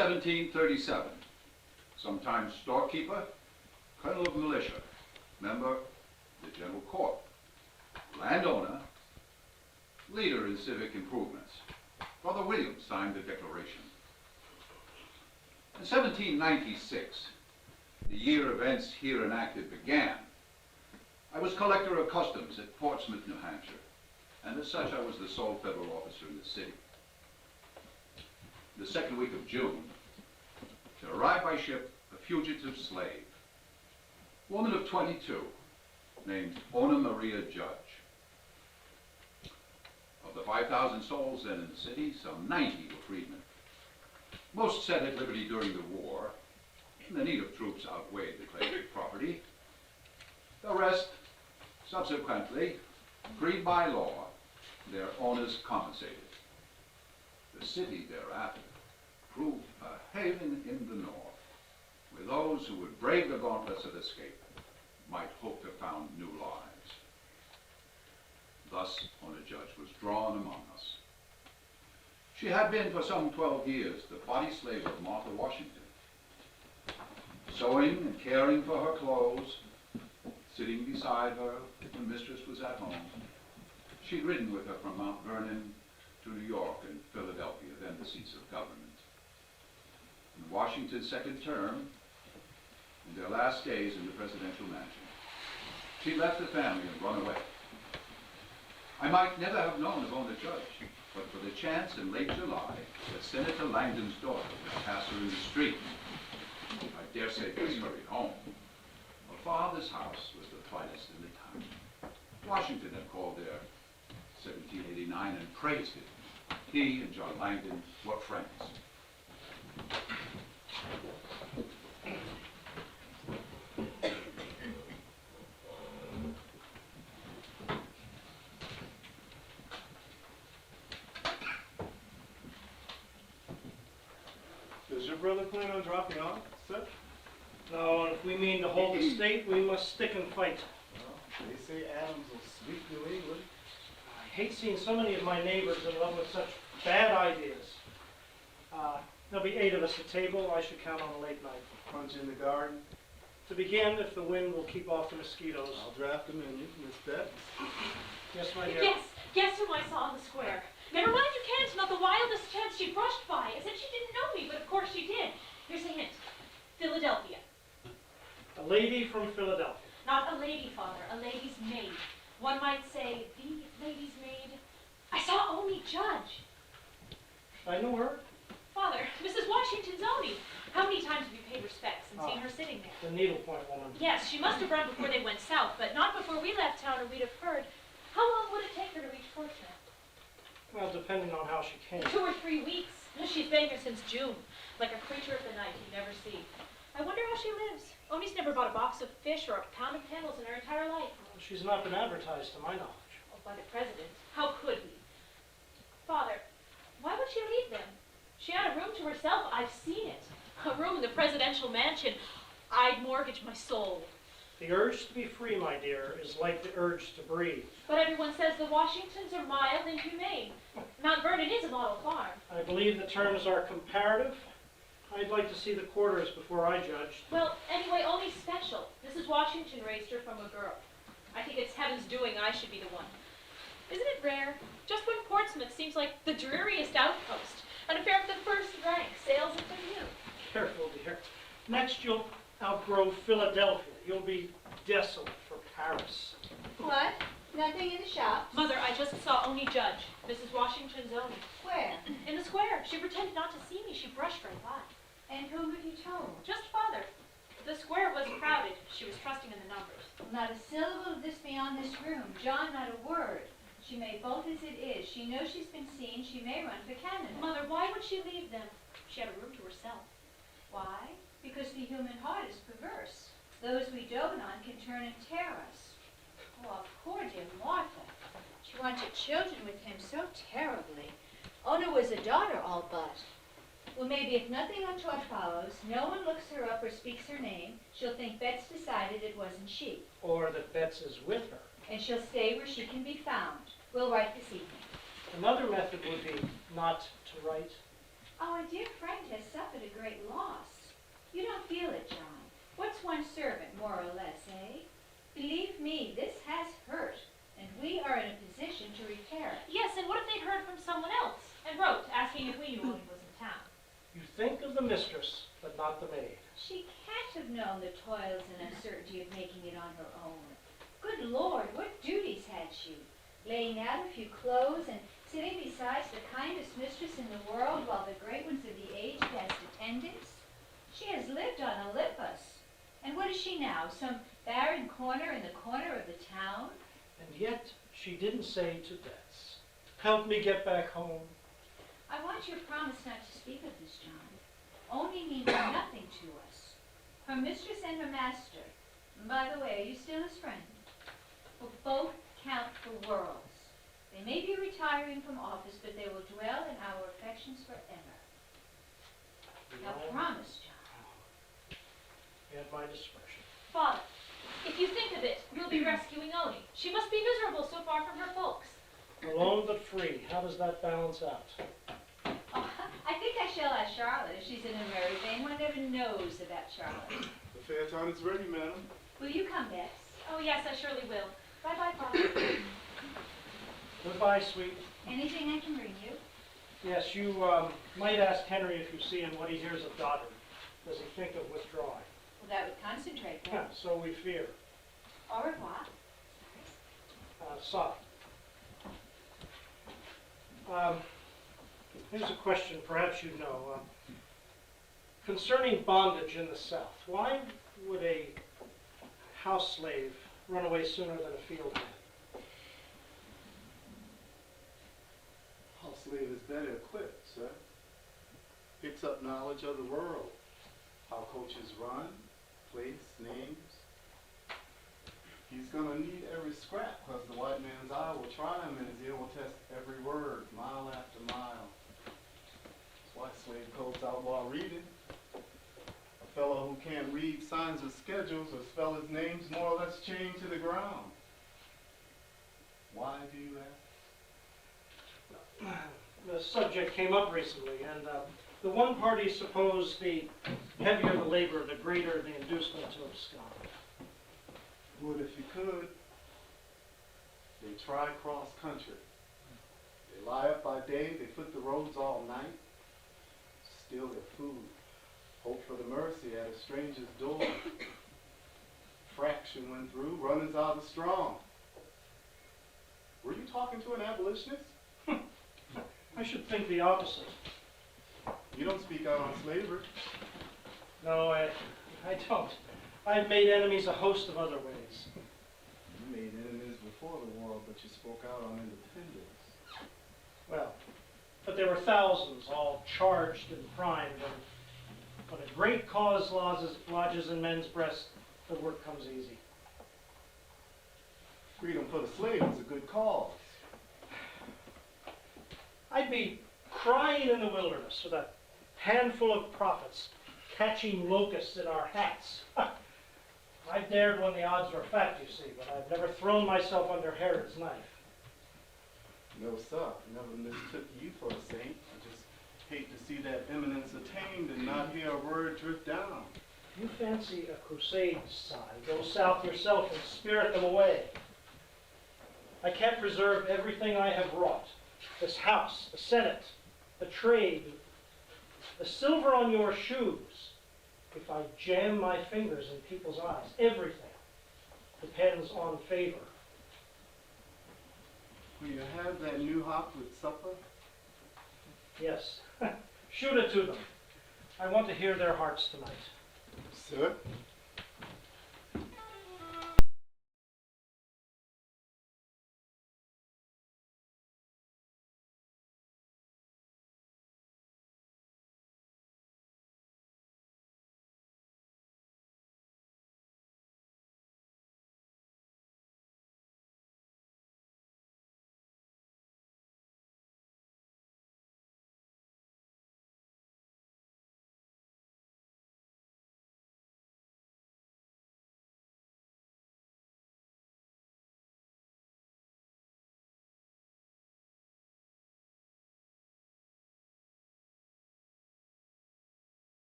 1737, sometimes storekeeper, colonel of militia, member of the general court, landowner, leader in civic improvements. Brother William signed the declaration. In 1796, the year events here enacted began, I was collector of customs at Portsmouth, New Hampshire, and as such I was the sole federal officer in the city. The second week of June, there arrived by ship a fugitive slave, a woman of 22, named Ona Maria Judge. Of the 5,000 souls then in the city, some 90 were freedmen. Most set at liberty during the war, and the need of troops outweighed the claim of property. The rest, subsequently, freed by law, their owners compensated. The city thereafter proved a haven in the north, where those who would brave the gauntlets of escape might hope to found new lives. Thus, Ona Judge was drawn among us. She had been for some 12 years the body slave of Martha Washington, sewing and caring for her clothes, sitting beside her if the mistress was at home. She'd ridden with her from Mount Vernon to New York and Philadelphia, then the seats of government. In Washington's second term, in their last days in the presidential mansion, she left the family and run away. I might never have known of Ona Judge, but for the chance in late July that Senator Langdon's daughter would pass her in the street. I dare say was hurried home. Her father's house was the finest in the town. Washington had called there 1789 and praised it. He and John Langdon were friends. Does your brother plan on dropping off, sir? No, and if we mean to hold the state, we must stick and fight. Well, they say Adams will sweep New England. I hate seeing so many of my neighbors in love with such bad ideas. There'll be 8 of us at table. I should count on a late night. Punch in the garden. To begin, if the wind will keep off the mosquitoes. I'll draft them in, Miss Betts. Yes, my dear. Yes, guess whom I saw on the square. Never mind, you can't. Not the wildest chance she brushed by, as if she didn't know me, but of course she did. Here's a hint. Philadelphia. A lady from Philadelphia. Not a lady, Father, a lady's maid. One might say the lady's maid. I saw Oni Judge. I know her. Father, Mrs. Washington's Oni. How many times have you paid respects and seen her sitting there? The needlepoint woman. Yes, she must have run before they went south, but not before we left town or we'd have heard. How long would it take her to reach Portsmouth? Well, depending on how she came. 2 or 3 weeks. She's been here since June, like a creature of the night you never see. I wonder how she lives. Oni's never bought a box of fish or a pound of candles in her entire life. Well, she's not been advertised to my knowledge. Oh, by the president. How could he? Father, why would she leave them? She had a room to herself. I've seen it. A room in the presidential mansion. I'd mortgage my soul. The urge to be free, my dear, is like the urge to breathe. But everyone says the Washingtons are mild and humane. Mount Vernon is a model farm. I believe the terms are comparative. I'd like to see the quarters before I judge. Well, anyway, only special. Mrs. Washington raised her from a girl. I think it's heaven's doing I should be the one. Isn't it rare? Just when Portsmouth seems like the dreariest outpost, an affair of the first rank sails into view. Careful, dear. Next, you'll outgrow Philadelphia. You'll be desolate for Paris. What? Nothing in the shops? Mother, I just saw Oni Judge, Mrs. Washington's Oni. Where? In the square. She pretended not to see me. She brushed right by. And whom have you told? Just Father. The square was crowded. She was trusting in the numbers. Not a syllable of this beyond this room. John, not a word. She may bolt as it is. She knows she's been seen. She may run for Canada. Mother, why would she leave them? She had a room to herself. Why? Because the human heart is perverse. Those we dote on can turn and tear us. Oh, poor dear Martha. She wanted children with him so terribly. Ona was a daughter, all but. Well, maybe if nothing untoward follows, no one looks her up or speaks her name, she'll think Betts decided it wasn't she. Or that Betts is with her. And she'll stay where she can be found. We'll write this evening. Another method would be not to write. Our dear friend has suffered a great loss. You don't feel it, John. What's one servant, more or less, eh? Believe me, this has hurt, and we are in a position to repair it. Yes, and what if they'd heard from someone else and wrote asking if we knew when he was in town? You think of the mistress, but not the maid. She can't have known the toils and uncertainty of making it on her own. Good Lord, what duties had she? Laying out a few clothes and sitting beside the kindest mistress in the world while the great ones of the age danced attendance? She has lived on Olympus. And what is she now, some barren corner in the corner of the town? And yet, she didn't say to Bess, "Help me get back home." I want your promise not to speak of this, John. Only means nothing to us. Her mistress and her master, and by the way, are you still his friend? Will both count for worlds. They may be retiring from office, but they will dwell in our affections forever. Now promise, John. At my discretion. Father, if you think of it, you'll be rescuing Oni. She must be miserable so far from her folks. Alone but free. How does that balance out? Oh, I think I shall ask Charlotte if she's in a merry vein. One never knows about Charlotte. The phaeton is ready, madam. Will you come, Bess? Oh, yes, I surely will. Bye-bye, Father. Goodbye, sweet. Anything I can bring you? Yes, you might ask Henry if you see him what he hears of Doddard. Does he think of withdrawing? Well, that would concentrate Yeah, them. so we fear. Au revoir. Soft. Here's a question perhaps you know. Concerning bondage in the South, why would a house slave run away sooner than a field hand? House slave is better equipped, sir. Picks up knowledge of the world. How coaches run, place, names. He's gonna need every scrap, because the white man's eye will try him and his ear will test every word, mile after mile. That's why slave codes outlaw reading. A fellow who can't read signs of schedules or spell his names more or less chained to the ground. Why do you ask? The subject came up recently, and the one party supposed the heavier the labor, the greater the inducement to abscond. Would if you could. They try cross country. They lie up by day, they foot the roads all night, steal their food, hope for the mercy at a stranger's door. Fraction went through, runners are the strong. Were you talking to an abolitionist? I should think the opposite. You don't speak out on slavery. No, I don't. I've made enemies a host of other ways. You made enemies before the war, but you spoke out on independence. Well, but there were thousands, all charged and primed, and when a great cause lodges in men's breasts, the work comes easy. Freedom for the slave is a good cause. I'd be crying in the wilderness with a handful of prophets catching locusts in our hats. I dared when the odds were fat, you see, but I've never thrown myself under Herod's knife. No, sir. Never mistook you for a saint. I just hate to see that eminence attained and not hear a word drift down. You fancy a crusade, Si. Go south yourself and spirit them away. I can't preserve everything I have wrought. This house, the Senate, the trade, the silver on your shoes. If I jam my fingers in people's eyes, everything depends on favor. Will you have that new hop with supper? Yes. Shoot it to them. I want to hear their hearts tonight. Sir?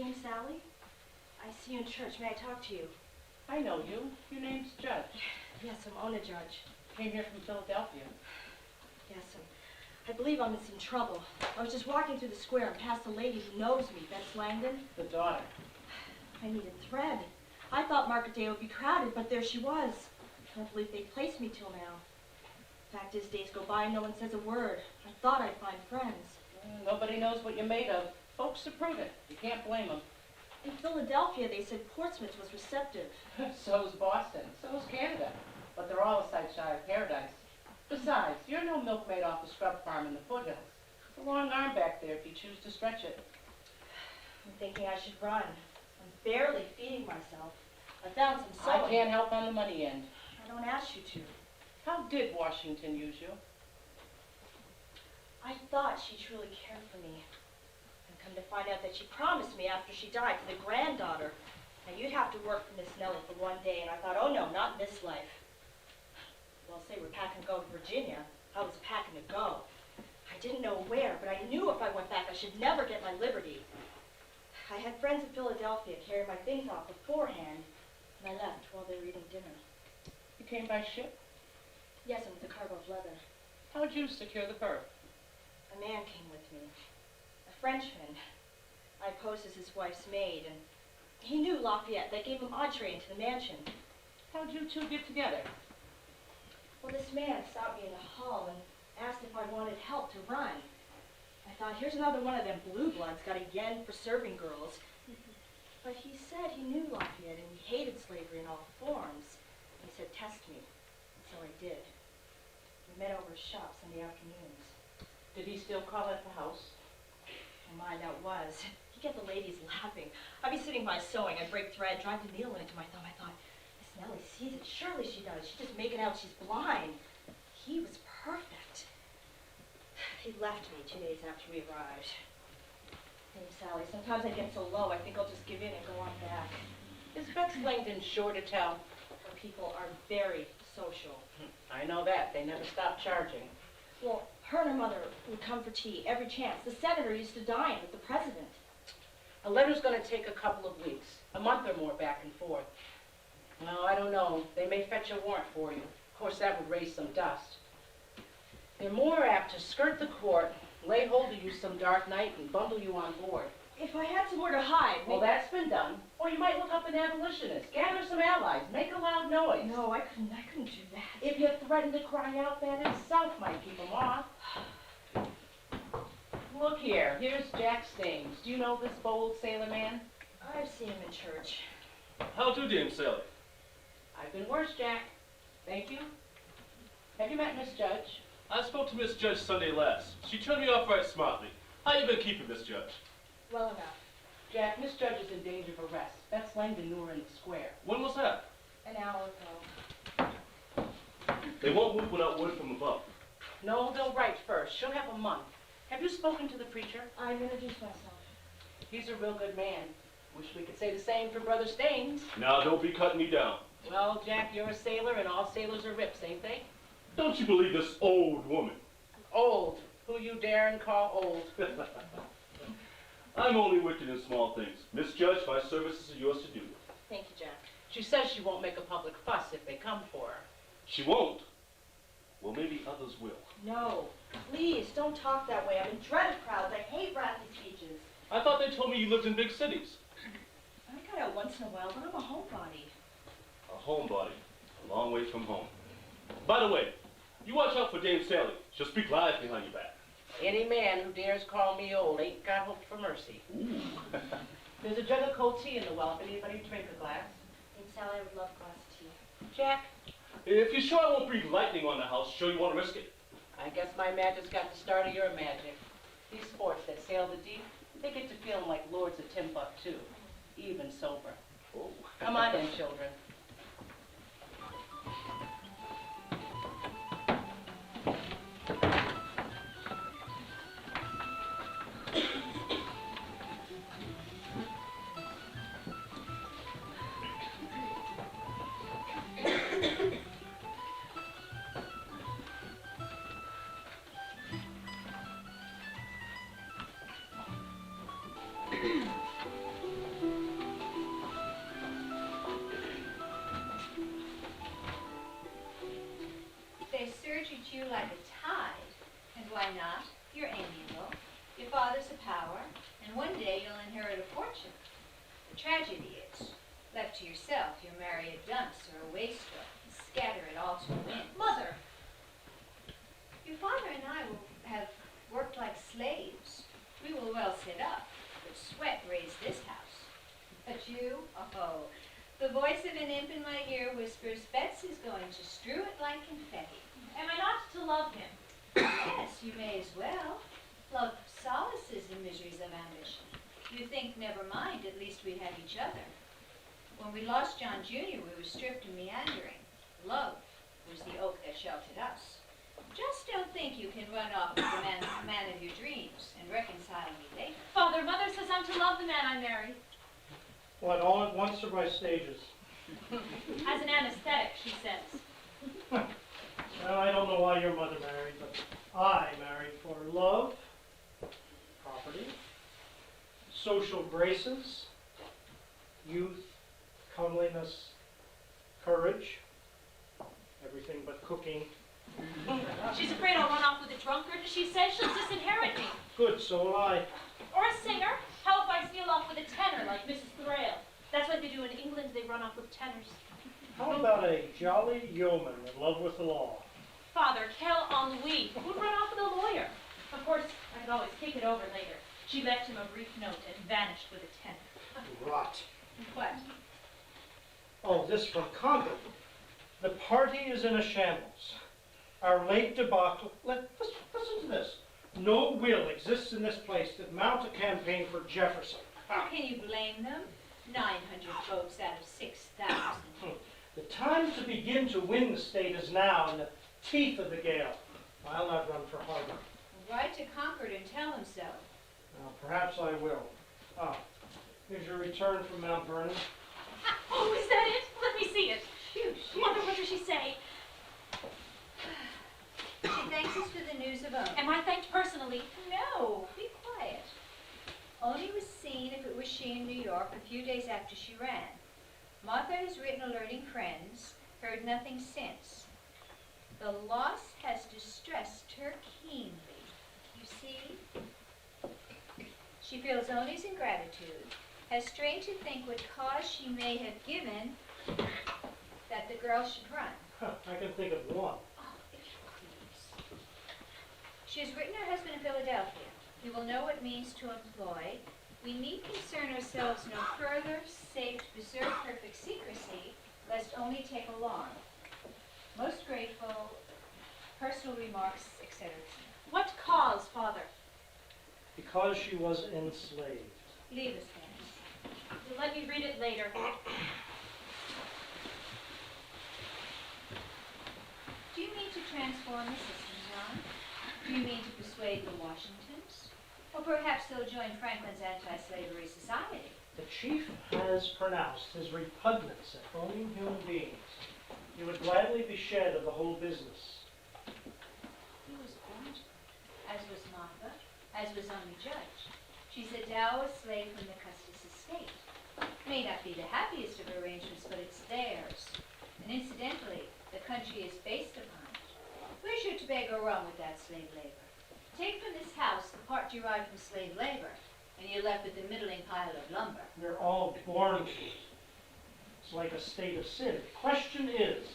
Dame Sally? I see you in church. May I talk to you? I know you. Your name's Judge. Yes, I'm Ona Judge. Came here from Philadelphia. Yes, I believe I'm in some trouble. I was just walking through the square and passed a lady who knows me, Bess Langdon. The daughter. I needed thread. I thought Market Day would be crowded, but there she was. I can't believe they placed me till now. Fact is, days go by and no one says a word. I thought I'd find friends. Nobody knows what you're made of. Folks are prudent. You can't blame them. In Philadelphia, they said Portsmouth was receptive. So's Boston. So's Canada. But they're all a sight shy of paradise. Besides, you're no milkmaid off the scrub farm in the foothills. It's a long arm back there if you choose to stretch it. I'm thinking I should run. I'm barely feeding myself. I found some I sewing. can't help on the money end. I don't ask you to. How did Washington use you? I thought she truly cared for me. And come to find out that she promised me after she died to the granddaughter. Now you'd have to work for Miss Nellie for one day, and I thought, oh no, not in this life. Well, say we're packing to go to Virginia. I was packing to go. I didn't know where, but I knew if I went back I should never get my liberty. I had friends in Philadelphia carry my things off beforehand, and I left while they were eating dinner. You came by ship? Yes, and with a cargo of leather. How'd you secure the berth? A man came with me, a Frenchman. I posed as his wife's maid, and he knew Lafayette. They gave him entree into the mansion. How'd you two get together? Well, this man stopped me in the hall and asked if I wanted help to run. I thought, here's another one of them blue bloods, got a yen for serving girls. But he said he knew Lafayette and he hated slavery in all forms. He said, test me. And so I did. We met over his shop Sunday afternoons. Did he still call at the house? Oh my, that was. He get the ladies laughing. I'd be sitting by sewing, I'd break thread, drive the needle into my thumb. I thought, Miss Nellie sees it. Surely she does. She's just making out she's blind. He was perfect. He left me 2 days after we arrived. Name Sally. Sometimes I get so low, I think I'll just give in and go on back. Is Bess Langdon sure to tell? Her people are very social. I know that. They never stop charging. Well, her and her mother would come for tea every chance. The senator used to dine with the president. A letter's going to take a couple of weeks, a month or more back and forth. Well, I don't know. They may fetch a warrant for you. Of course, that would raise some dust. They're more apt to skirt the court, lay hold of you some dark night, and bundle you on board. If I had somewhere to hide, Well, that's been done. Or you might look up an abolitionist, gather some allies, make a loud noise. No, I couldn't do that. If you threaten to cry out, that itself might keep them off. Look here, here's Jack Staines. Do you know this bold sailor man? I've seen him in church. How do, Dame Sally? I've been worse, Jack. Thank you. Have you met Miss Judge? I spoke to Miss Judge Sunday last. She turned me off right smartly. How you been keeping, Miss Judge? Well enough. Jack, Miss Judge is in danger of arrest. Bess Langdon knew her in the square. When was that? An hour ago. They won't move without word from above. No, they'll write first. She'll have a month. Have you spoken to the preacher? I've introduced myself. He's a real good man. Wish we could say the same for Brother Staines. Now, don't be cutting me down. Well, Jack, you're a sailor, and all sailors are rips, ain't they? Don't you believe this old woman? Old. Who you dare and call old? I'm only wicked in small things. Miss Judge, my services are yours to do. Thank you, Jack. She says she won't make a public fuss if they come for her. She won't. Well, maybe others will. No, please, don't talk that way. I'm in dread of crowds. I hate rattly speeches. I thought they told me you lived in big cities. I got out once in a while, but I'm a homebody. A homebody, a long way from home. By the way, you watch out for Dame Sally. She'll speak lies behind your back. Any man who dares call me old ain't got hope for mercy. Ooh. There's a jug of cold tea in the well if anybody drink a glass. And Sally, I would love a glass of tea. Jack, If you're sure I won't breathe lightning on the house, sure you want to risk it? I guess my magic's got the start of your magic. These sports that sail the deep, they get to feeling like lords of Timbuktu, even sober. Oh. Come on in, children. you like a tide. And why not? You're amiable. Your father's a power, and one day you'll inherit a fortune. The tragedy is, left to yourself, you'll marry a dunce or a wastrel and scatter it all to the wind. Mother, Your father and I will have worked like slaves. We will well set up, but sweat raised this house. But you, oh, the voice of an imp in my ear whispers, Bets is going to strew it like confetti. am I not to love him? Yes, you may as well. Love solaces the miseries of ambition. You think, never mind, at least we have each other. When we lost John Jr., we were stripped and meandering. Love was the oak that sheltered us. Just don't think you can run off with the man of your dreams and reconcile me later. Father, Mother says I'm to love the man I marry. What, all at once or by stages? As an anesthetic, she says. Well, I don't know why your mother married, but I married for love, property, social graces, youth, comeliness, courage, everything but cooking. She's afraid I'll run off with a drunkard, and she says she'll disinherit me. Good, so will I. Or a singer. How if I steal off with a tenor like Mrs. Thrale? That's what they do in England, they run off with tenors. How about a jolly yeoman in love with the law? Father, quel ennui. Who'd run off with a lawyer? Of course, I could always kick it over later. She left him a brief note and vanished with a tenor. Rot. What? Oh, this from Concord. The party is in a shambles. Our late debacle. Listen to this. No will exists in this place to mount a campaign for Jefferson. How can you blame them? 900 votes out of 6,000. The time to begin to win the state is now in the teeth of the gale. I'll not run for Harvard. Write to Concord and tell them so. Perhaps I will. Ah, here's your return from Mount Vernon. Oh, is that it? Let me see it. Shoo, Mother, what does she say? She thanks us for the news of Owen. Am I thanked personally? No, be quiet. Only was seen if it was she in New York a few days after she ran. Martha has written alerting friends, heard nothing since. The loss has distressed her keenly. You see? She feels Oni's ingratitude, has strained to think what cause she may have given that the girl should run. I can think of one. Oh, if you please. She has written her husband in Philadelphia. He will know what means to employ. We need concern ourselves no further, save to preserve perfect secrecy, lest only take alarm. Most grateful, personal remarks, etc. What cause, Father? Because she was enslaved. Leave us then. You'll let me read it later. Do you mean to transform the system, John? Do you mean to persuade the Washingtons? Or perhaps they'll join Franklin's anti-slavery society? The chief has pronounced his repugnance at owning human beings. He would gladly be shed of the whole business. He was born to it, as was Martha, as was only Judge. She's a dower slave from the Custis estate. May not be the happiest of arrangements, but it's theirs. And incidentally, the country is based upon it. Where's your Tobago rum with that slave labor? Take from this house the part derived from slave labor, and you're left with the middling pile of lumber. They're all born to it. It's like a state of sin. The question is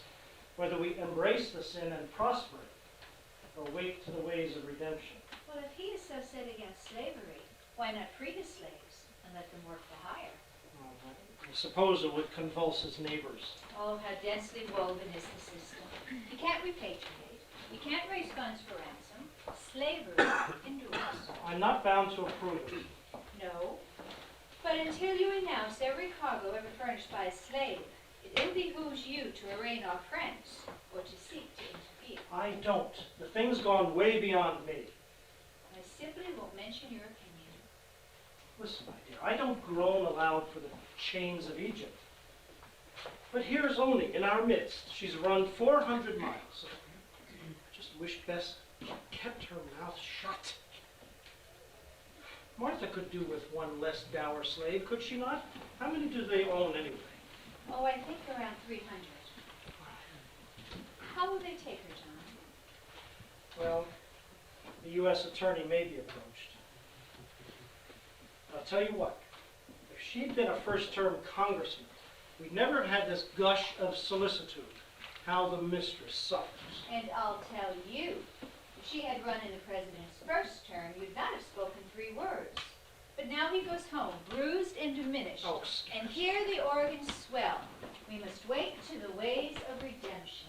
whether we embrace the sin and prosper it, or wait to the ways of redemption. Well, if he is so set against slavery, why not free his slaves and let them work for hire? I suppose it would convulse his neighbors. Oh, how densely woven is the system. You can't repatriate. You can't raise funds for ransom. Slavery endures. I'm not bound to approve it. No. But until you renounce every cargo ever furnished by a slave, it ill behooves you to arraign our friends or to seek to interfere. I don't. The thing's gone way beyond me. I simply won't mention your opinion. Listen, my dear, I don't groan aloud for the chains of Egypt. But here's Oni in our midst. She's run 400 miles. I just wish Bess kept her mouth shut. Martha could do with one less dour slave, could she not? How many do they own anyway? Oh, I think around 300. How will they take her, John? Well, the U.S. attorney may be approached. I'll tell you what, if she'd been a first-term congressman, we'd never have had this gush of solicitude. How the mistress suffers. And I'll tell you, if she had run in the president's first term, you'd not have spoken 3 words. But now he goes home, bruised and diminished. Oh, And here the organs swell. We must wait to the ways of redemption.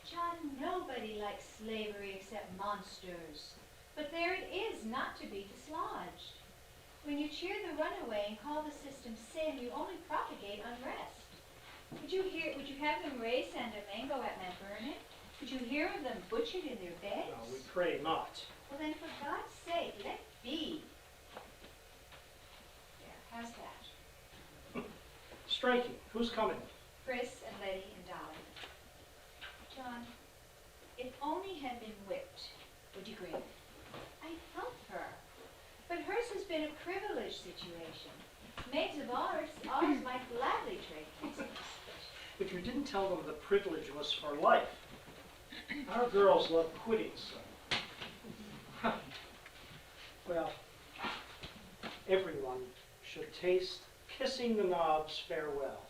John, nobody likes slavery except monsters. But there it is, not to be dislodged. When you cheer the runaway and call the system sin, you only propagate unrest. Would you have them raise Santa Mango at Mount Vernon? Would you hear of them butchered in their beds? No, we pray not. Well then, for God's sake, let be. There, how's that? Striking. Who's coming? Chris and Letty and Dolly. John, if only had been whipped, would you grieve? I help her. But hers has been a privileged situation. Maids of ours might gladly trade places. If you didn't tell them the privilege was for life. Our girls love quitting so. Well, everyone should taste kissing the knobs farewell.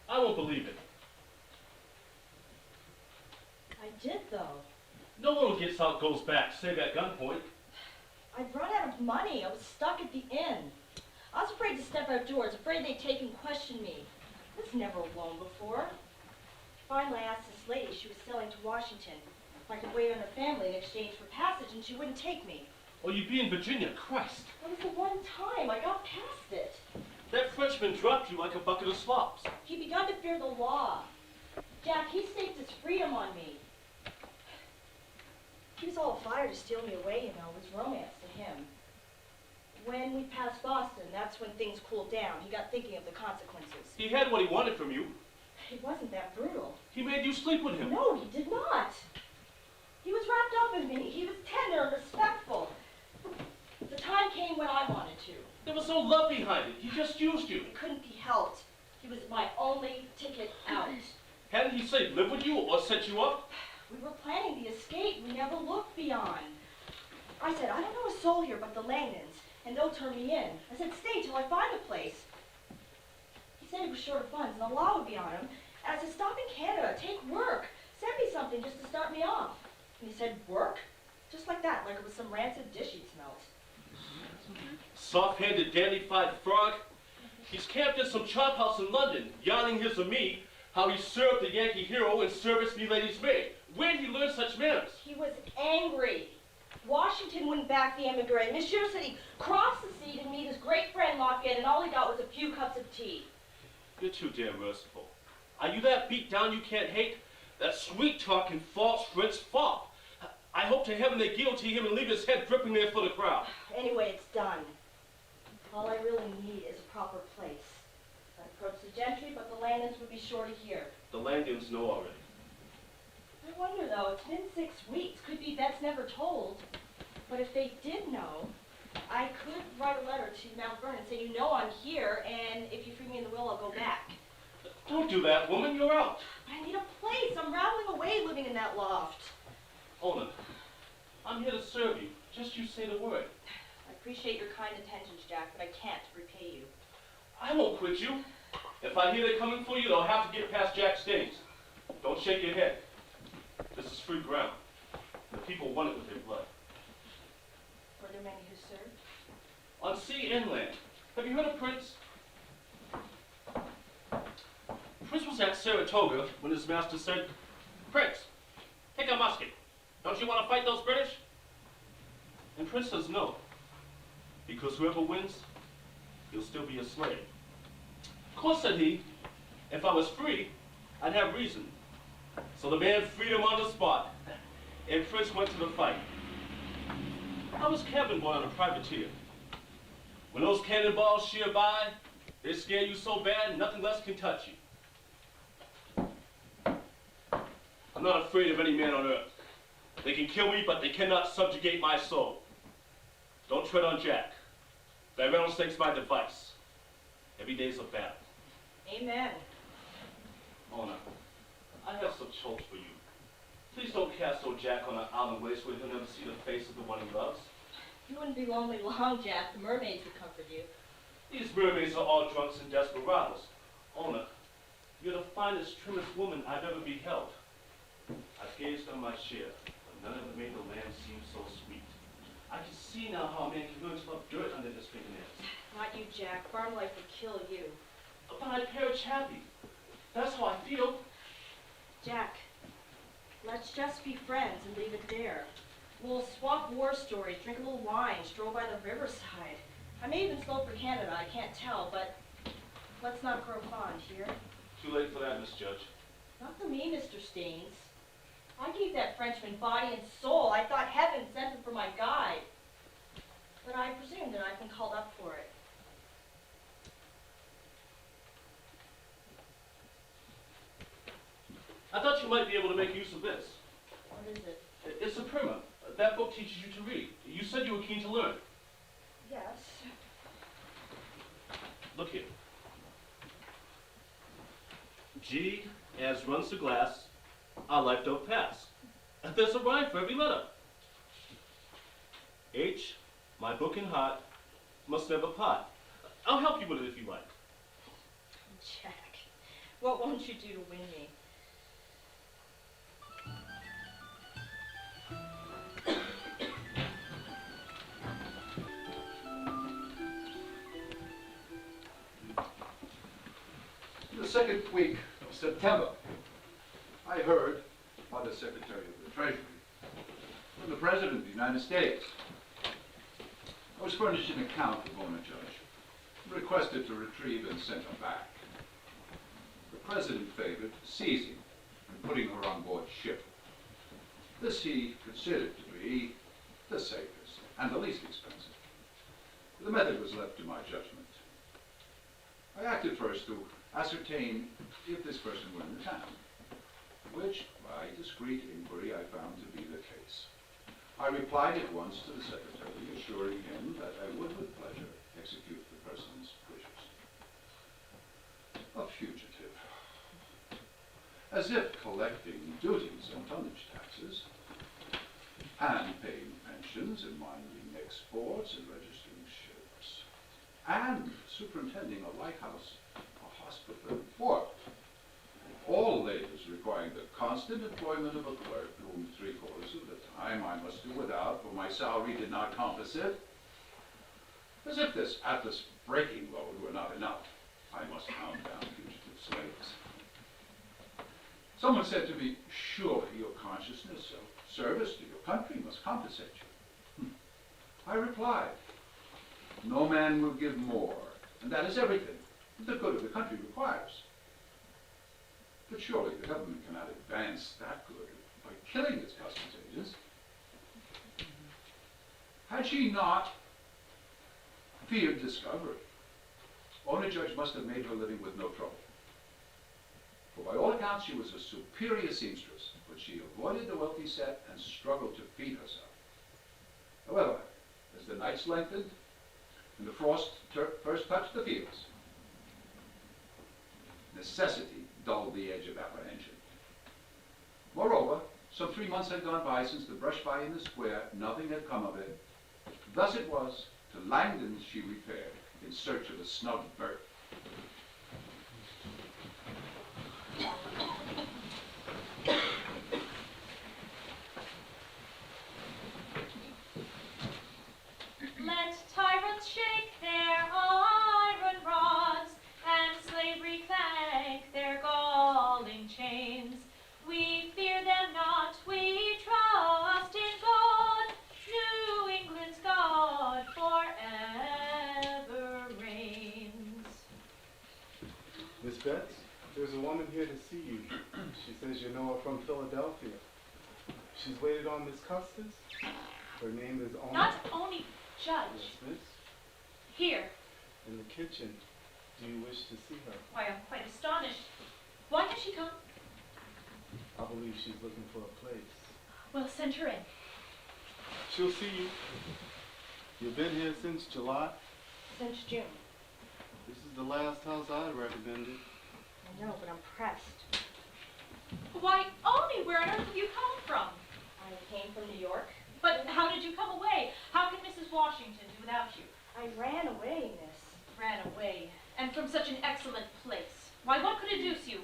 I won't believe it. I did, though. No one who gets out goes back, save at gunpoint. I'd run out of money. I was stuck at the inn. I was afraid to step outdoors, afraid they'd take and question me. I was never alone before. Finally, I asked this lady, she was sailing to Washington, if I could wait on her family in exchange for passage, and she wouldn't take me. Oh, you'd be in Virginia, Christ. That was the one time I got past it. That Frenchman dropped you like a bucket of slops. He begun to fear the law. Jack, he staked his freedom on me. He was all afire to steal me away, you know. It was romance to him. When we passed Boston, that's when things cooled down. He got thinking of the consequences. He had what he wanted from you. It wasn't that brutal. He made you sleep with him. No, he did not. He was wrapped up in me. He was tender and respectful. The time came when I wanted to. There was no love behind it. He just used you. It couldn't be helped. He was my only ticket out. Hadn't he said live with you or set you up? We were planning the escape. We never looked beyond. I said, I don't know a soul here but the Langdons, and they'll turn me in. I said, stay till I find a place. He said he was short of funds, and the law would be on him. And I said, stop in Canada, take work. Send me something just to start me off. And he said, work? Just like that, like it was some rancid dish he'd smelt. Soft-handed, dandified frog. He's camped at some chop house in London, yarning his of me how he served the Yankee hero in service me lady's maid. Where'd he learn such manners? He was angry. Washington wouldn't back the emigre. Monsieur said he'd cross the sea to meet his great friend Lafayette, and all he got was a few cups of tea. You're too damn merciful. Are you that beat down you can't hate? That sweet-talking false French fop? I hope to heaven they guillotine him and leave his head dripping there for the crowd. Anyway, it's done. All I really need is a proper place. I'd approach the gentry, but the Langdons would be sure to hear. The Langdons know already. I wonder, though, it's been 6 weeks. Could be that's never told. But if they did know, I could write a letter to Mount Vernon and say, you know I'm here, and if you free me in the will, I'll go back. Don't do that, woman. You're out. But I need a place. I'm rattling away living in that loft. Onan, I'm here to serve you. Just you say the word. I appreciate your kind intentions, Jack, but I can't repay you. I won't quit you. If I hear they're coming for you, they'll have to get past Jack Staines. Don't shake your head. This is free ground. The people want it with their blood. Were there many who served? On sea and land. Have you heard of Prince? Prince was at Saratoga when his master said, Prince, take a musket. Don't you want to fight those British? And Prince says no. Because whoever wins, he'll still be a slave. Of course, said he, if I was free, I'd have reason. So the man freed him on the spot, and Prince went to the fight. I was cabin boy on a privateer. When those cannonballs shear by, they scare you so bad, nothing less can touch you. I'm not afraid of any man on earth. They can kill me, but they cannot subjugate my soul. Don't tread on Jack. Guy Reynolds takes my advice. Every day's a battle. Amen. Mona, I have some chokes for you. Please don't cast old Jack on an island waste where he'll never see the face of the one he loves. You wouldn't be lonely long, Jack. The mermaids would comfort you. These mermaids are all drunks and desperados. Ona, you're the finest, trimmest woman I've ever beheld. I've gazed on my share, but none of it made the land seem so sweet. I can see now how a man can learn to love dirt under his fingernails. Not you, Jack. Farm life would kill you. But I perish happy. That's how I feel. Jack, let's just be friends and leave it there. We'll swap war stories, drink a little wine, stroll by the riverside. I may even slope for Canada, I can't tell, but let's not grow fond here. Too late for that, Miss Judge. Not for me, Mr. Staines. I gave that Frenchman body and soul. I thought heaven sent him for my guide. But I presume that I've been called up for it. I thought you might be able to make use of this. What is it? It's a primer. That book teaches you to read. You said you were keen to learn. Yes. Look here. G, as runs the glass, our life don't pass. And there's a rhyme for every letter. H, my book and heart, must never part. I'll help you with it if you like. Jack, what won't you do to win me? In the second week of September, I heard by the Secretary of the Treasury from the President of the United States. I was furnished an account of Mona Judge and requested to retrieve and send her back. The President favored seizing and putting her on board ship. This he considered to be the safest and the least expensive. The method was left to my judgment. I acted first to ascertain if this person were in the town, which, by discreet inquiry, I found to be the case. I replied at once to the Secretary, assuring him that I would with pleasure execute the person's wishes. A fugitive. As if collecting duties and tonnage taxes, and paying pensions and minding exports and registering ships, and superintending a lighthouse, a hospital, and fort. All labors requiring the constant employment of a clerk whom 3/4 of the time I must do without, for my salary did not compass it. As if this Atlas breaking load were not enough, I must hound down fugitive slaves. Someone said to me, surely your consciousness of service to your country must compensate you. I replied, no man will give more, and that is everything the good of the country requires. But surely the government cannot advance that good by killing its customs agents. Had she not feared discovery, Mona Judge must have made her living with no trouble. For by all accounts she was a superior seamstress, but she avoided the wealthy set and struggled to feed herself. However, as the nights lengthened and the frost first touched the fields, necessity dulled the edge of apprehension. Moreover, some 3 months had gone by since the brush fire in the square, nothing had come of it. Thus it was to Langdon's she repaired in search of a snug berth. Let tyrants shake their iron rods, and slavery clank their galling chains. We fear them not, we trust in God. New England's God forever reigns. Miss Betts, There's a woman here to see you. She says you know her from Philadelphia. She's waited on Miss Custis. Her name is Oni. Not Oni, Judge. Yes, miss. Here. In the kitchen. Do you wish to see her? Why, I'm quite astonished. Why did she come? I believe she's looking for a place. Well, send her in. She'll see you. You've been here since July? Since June. This is the last house I'd recommended. I know, but I'm pressed. Why, Oni, where on earth have you come from? I came from New York. But how did you come away? How can Mrs. Washington do without you? I ran away, miss. Ran away. And from such an excellent place. Why, what could induce you?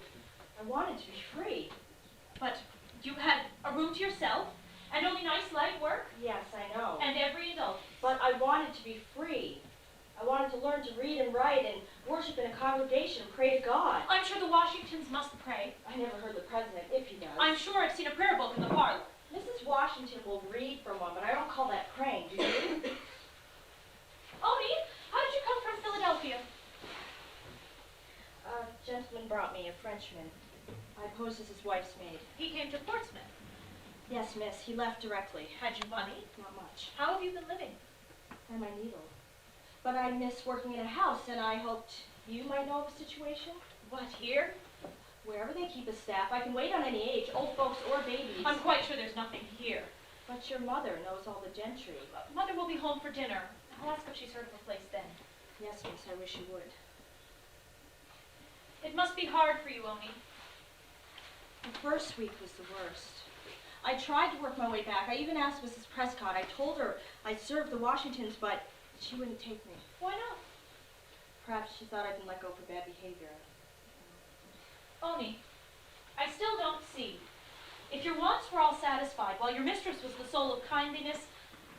I wanted to be free. But you had a room to yourself, and only nice light work, Yes, I know. and every indulgence. But I wanted to be free. I wanted to learn to read and write and worship in a congregation and pray to God. I'm sure the Washingtons must pray. I never heard the president, if he does. I'm sure I've seen a prayer book in the parlor. Mrs. Washington will read from one, but I don't call that praying, do you? Oni, how did you come from Philadelphia? A gentleman brought me, a Frenchman. I posed as his wife's maid. He came to Portsmouth. Yes, miss, he left directly. Had you money? Not much. How have you been living? And my needle. But I miss working in a house, and I hoped you might know of a situation. What, here? Wherever they keep a staff, I can wait on any age, old folks or babies. I'm quite sure there's nothing here. But your mother knows all the gentry. Mother will be home for dinner. I'll ask if she's heard of a place then. Yes, miss, I wish you would. It must be hard for you, Oni. The first week was the worst. I tried to work my way back. I even asked Mrs. Prescott. I told her I'd serve the Washingtons, but she wouldn't take me. Why not? Perhaps she thought I'd been let go for bad behavior. Oni, I still don't see. If your wants were all satisfied, while your mistress was the soul of kindliness,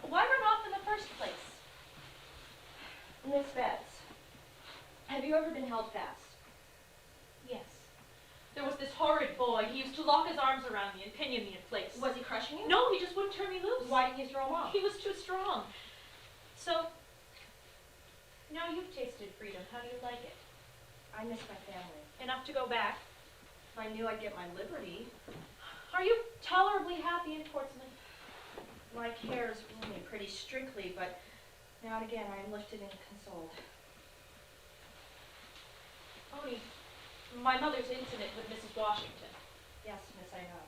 why run off in the first place? Miss Betts, have you ever been held fast? Yes. There was this horrid boy. He used to lock his arms around me and pinion me in place. Was he crushing you? No, he just wouldn't turn me loose. Why didn't you throw him off? He was too strong. So, now you've tasted freedom. How do you like it? I miss my family. Enough to go back? If I knew I'd get my liberty. Are you tolerably happy in Portsmouth? My cares rule me pretty strictly, but now and again I am lifted and consoled. Oni, my mother's intimate with Mrs. Washington. Yes, miss, I know.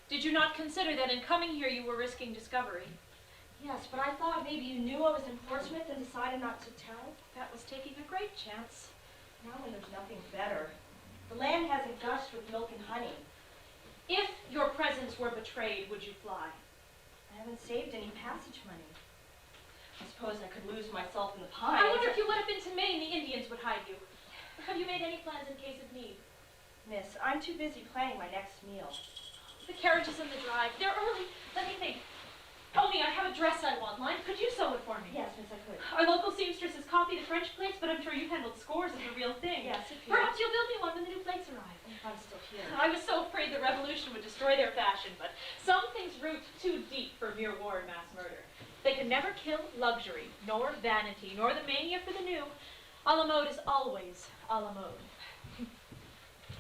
Did you not consider that in coming here you were risking discovery? Yes, but I thought maybe you knew I was in Portsmouth and decided not to tell. That was taking a great chance. Now when there's nothing better. The land hasn't gushed with milk and honey. If your presence were betrayed, would you fly? I haven't saved any passage money. I suppose I could lose myself in the pines. I wonder if you went up into Maine, the Indians would hide you. Have you made any plans in case of need? Miss, I'm too busy planning my next meal. The carriages in the drive. They're early. Let me think. Oni, I have a dress I want. Line, could you sew it for me? Yes, miss, I could. Our local seamstress has copied the French plates, but I'm sure you've handled scores of the real thing. Yes, if you... Perhaps you'll build me one when the new plates arrive. If I'm still here. I was so afraid the revolution would destroy their fashion, but some things root too deep for mere war and mass murder. They can never kill luxury, nor vanity, nor the mania for the new. A la mode is always a la mode.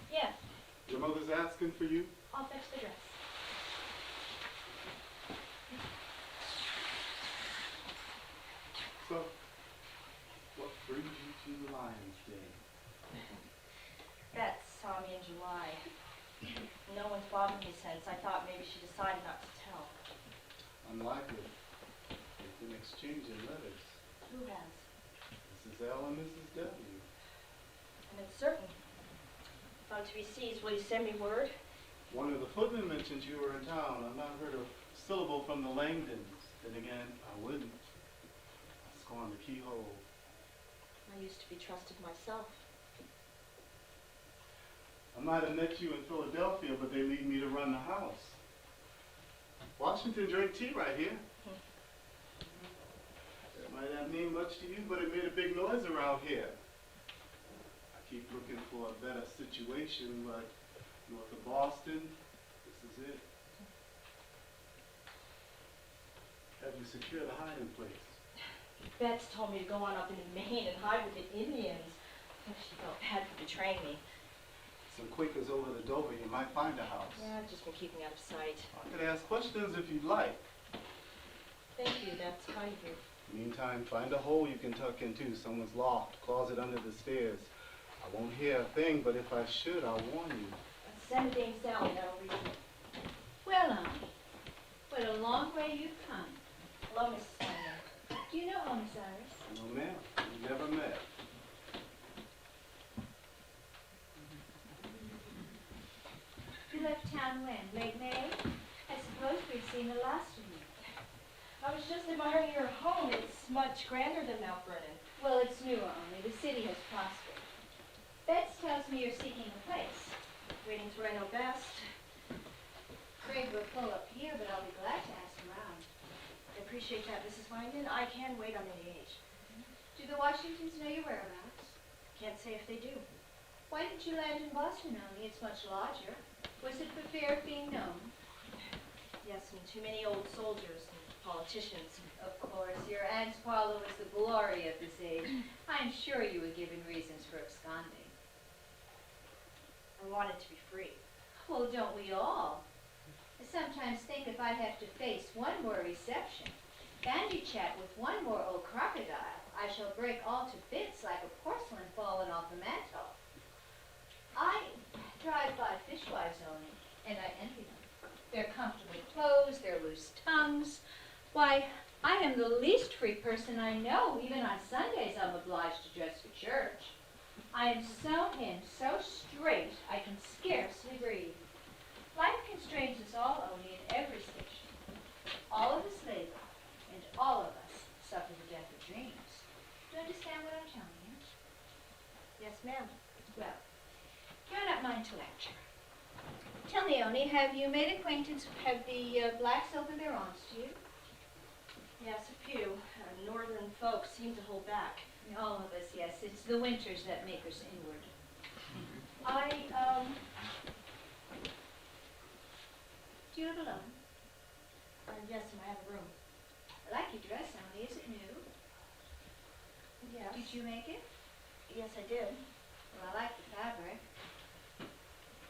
Yes, Your mother's asking for you? I'll fetch the dress. So, what brings you to the Lion's Den? Beth saw me in July. No one's bothered me since. I thought maybe she decided not to tell. Unlikely. They've been exchanging letters. Who has? Mrs. L and Mrs. W. And it's certain. If I'm to be seized, will you send me word? One of the footmen mentioned you were in town. I've not heard a syllable from the Langdons. Then again, I wouldn't. Scorn the keyhole. I used to be trusted myself. I might have met you in Philadelphia, but they leave me to run the house. Washington drank tea right here. It might not mean much to you, but it made a big noise around here. I keep looking for a better situation, but north of Boston, this is it. Have you secured a hiding place? Beth told me to go on up into Maine and hide with the Indians. She felt bad for betraying me. Some Quakers over the Dover, you might find a house. Yeah, I've just been keeping out of sight. I could ask questions if you'd like. Thank you, that's kind of you. Meantime, find a hole you can tuck into, someone's loft, closet under the stairs. I won't hear a thing, but if I should, I'll warn you. Send Dame Sally, that'll reach me. Well, Aunt, what a long way you've come. Hello, Mrs. Simon. Do you know Miss Iris? No, ma'am, we never met. You left town when? Late May? I suppose we've seen the last of you. I was just admiring your home. It's much grander than Mount Vernon. Well, it's newer only. The city has prospered. Betts tells me you're seeking a place. Waiting till I know best. Afraid we're full up here, but I'll be glad to ask around. I appreciate that, Mrs. Wyman. I can wait on any age. Do the Washingtons know your whereabouts? Can't say if they do. Why didn't you land in Boston only? It's much larger. Was it for fear of being known? Yes, and too many old soldiers and politicians. Of course, your aunt's parlor was the glory of this age. I'm sure you were given reasons for absconding. I wanted to be free. Well, don't we all? I sometimes think if I'd have to face one more reception, bandy chat with one more old crocodile, I shall break all to bits like a porcelain fallen off the mantel. I drive by fishwives only, and I envy them. Their comfortable clothes, their loose tongues. Why, I am the least free person I know. Even on Sundays I'm obliged to dress for church. I am sewn in so straight I can scarcely breathe. Life constrains us all, only in every station. All of us labor, and all of us suffer the death of dreams. Do you understand what I'm telling you? Yes, ma'am. Well, you're not mine to lecture. Tell me, Oni, have you made acquaintance, have the blacks opened their arms to you? Yes, a few. Northern folks seem to hold back. All of us, yes. It's the winters that make us inward. Do you live alone? Yes, and I have a room. I like your dress, Oni. Is it new? Yes. Did you make it? Yes, I did. Well, I like the fabric.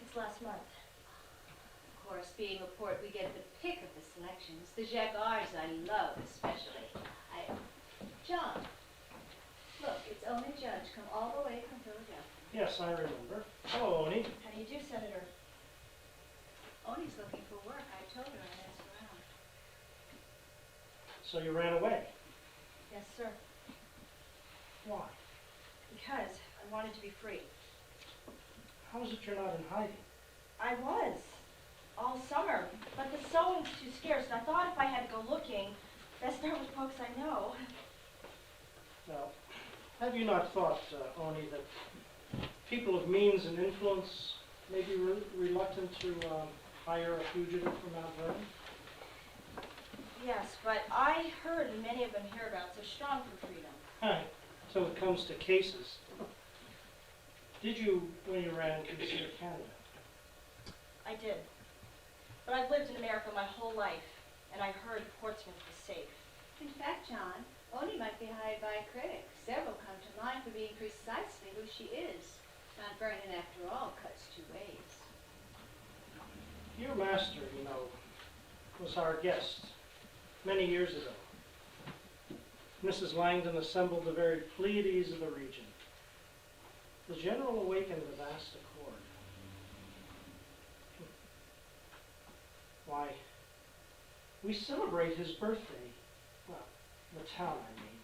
It's last month. Of course, being a port, we get the pick of the selections. The jacquards I love, especially. John, look, it's Oni Judge, come all the way from Philadelphia. Yes, I remember. Hello, Oni. How do you do, Senator? Oni's looking for work. I told her I'd ask around. So you ran away. Yes, sir. Why? Because I wanted to be free. How is it you're not in hiding? I was. All summer. But the sewing's too scarce, and I thought if I had to go looking, best start with folks I know. Now, have you not thought, Oni, that people of means and influence may be reluctant to hire a fugitive from Mount Vernon? Yes, but I heard many of them hereabouts are strong for freedom. Right, till it comes to cases. Did you, when you ran, consider Canada? I did. But I've lived in America my whole life, and I heard Portsmouth was safe. In fact, John, Oni might be hired by a critic. Several come to mind for being precisely who she is. Mount Vernon, after all, cuts two ways. Your master, you know, was our guest many years ago. Mrs. Langdon assembled the very Pleiades of the region. The general awakened a vast accord. Why, we celebrate his birthday, well, the town I mean,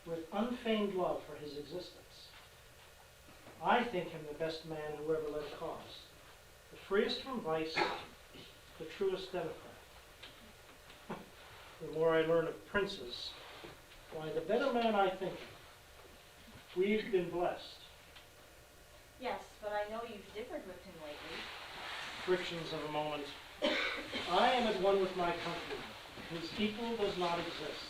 with unfeigned love for his existence. I think him the best man who ever led cause, the freest from vice, the truest Democrat. The more I learn of princes, why, the better man I think him. We've been blessed. Yes, but I know you've differed with him lately. Frictions of a moment. I am at one with my countrymen. His equal does not exist.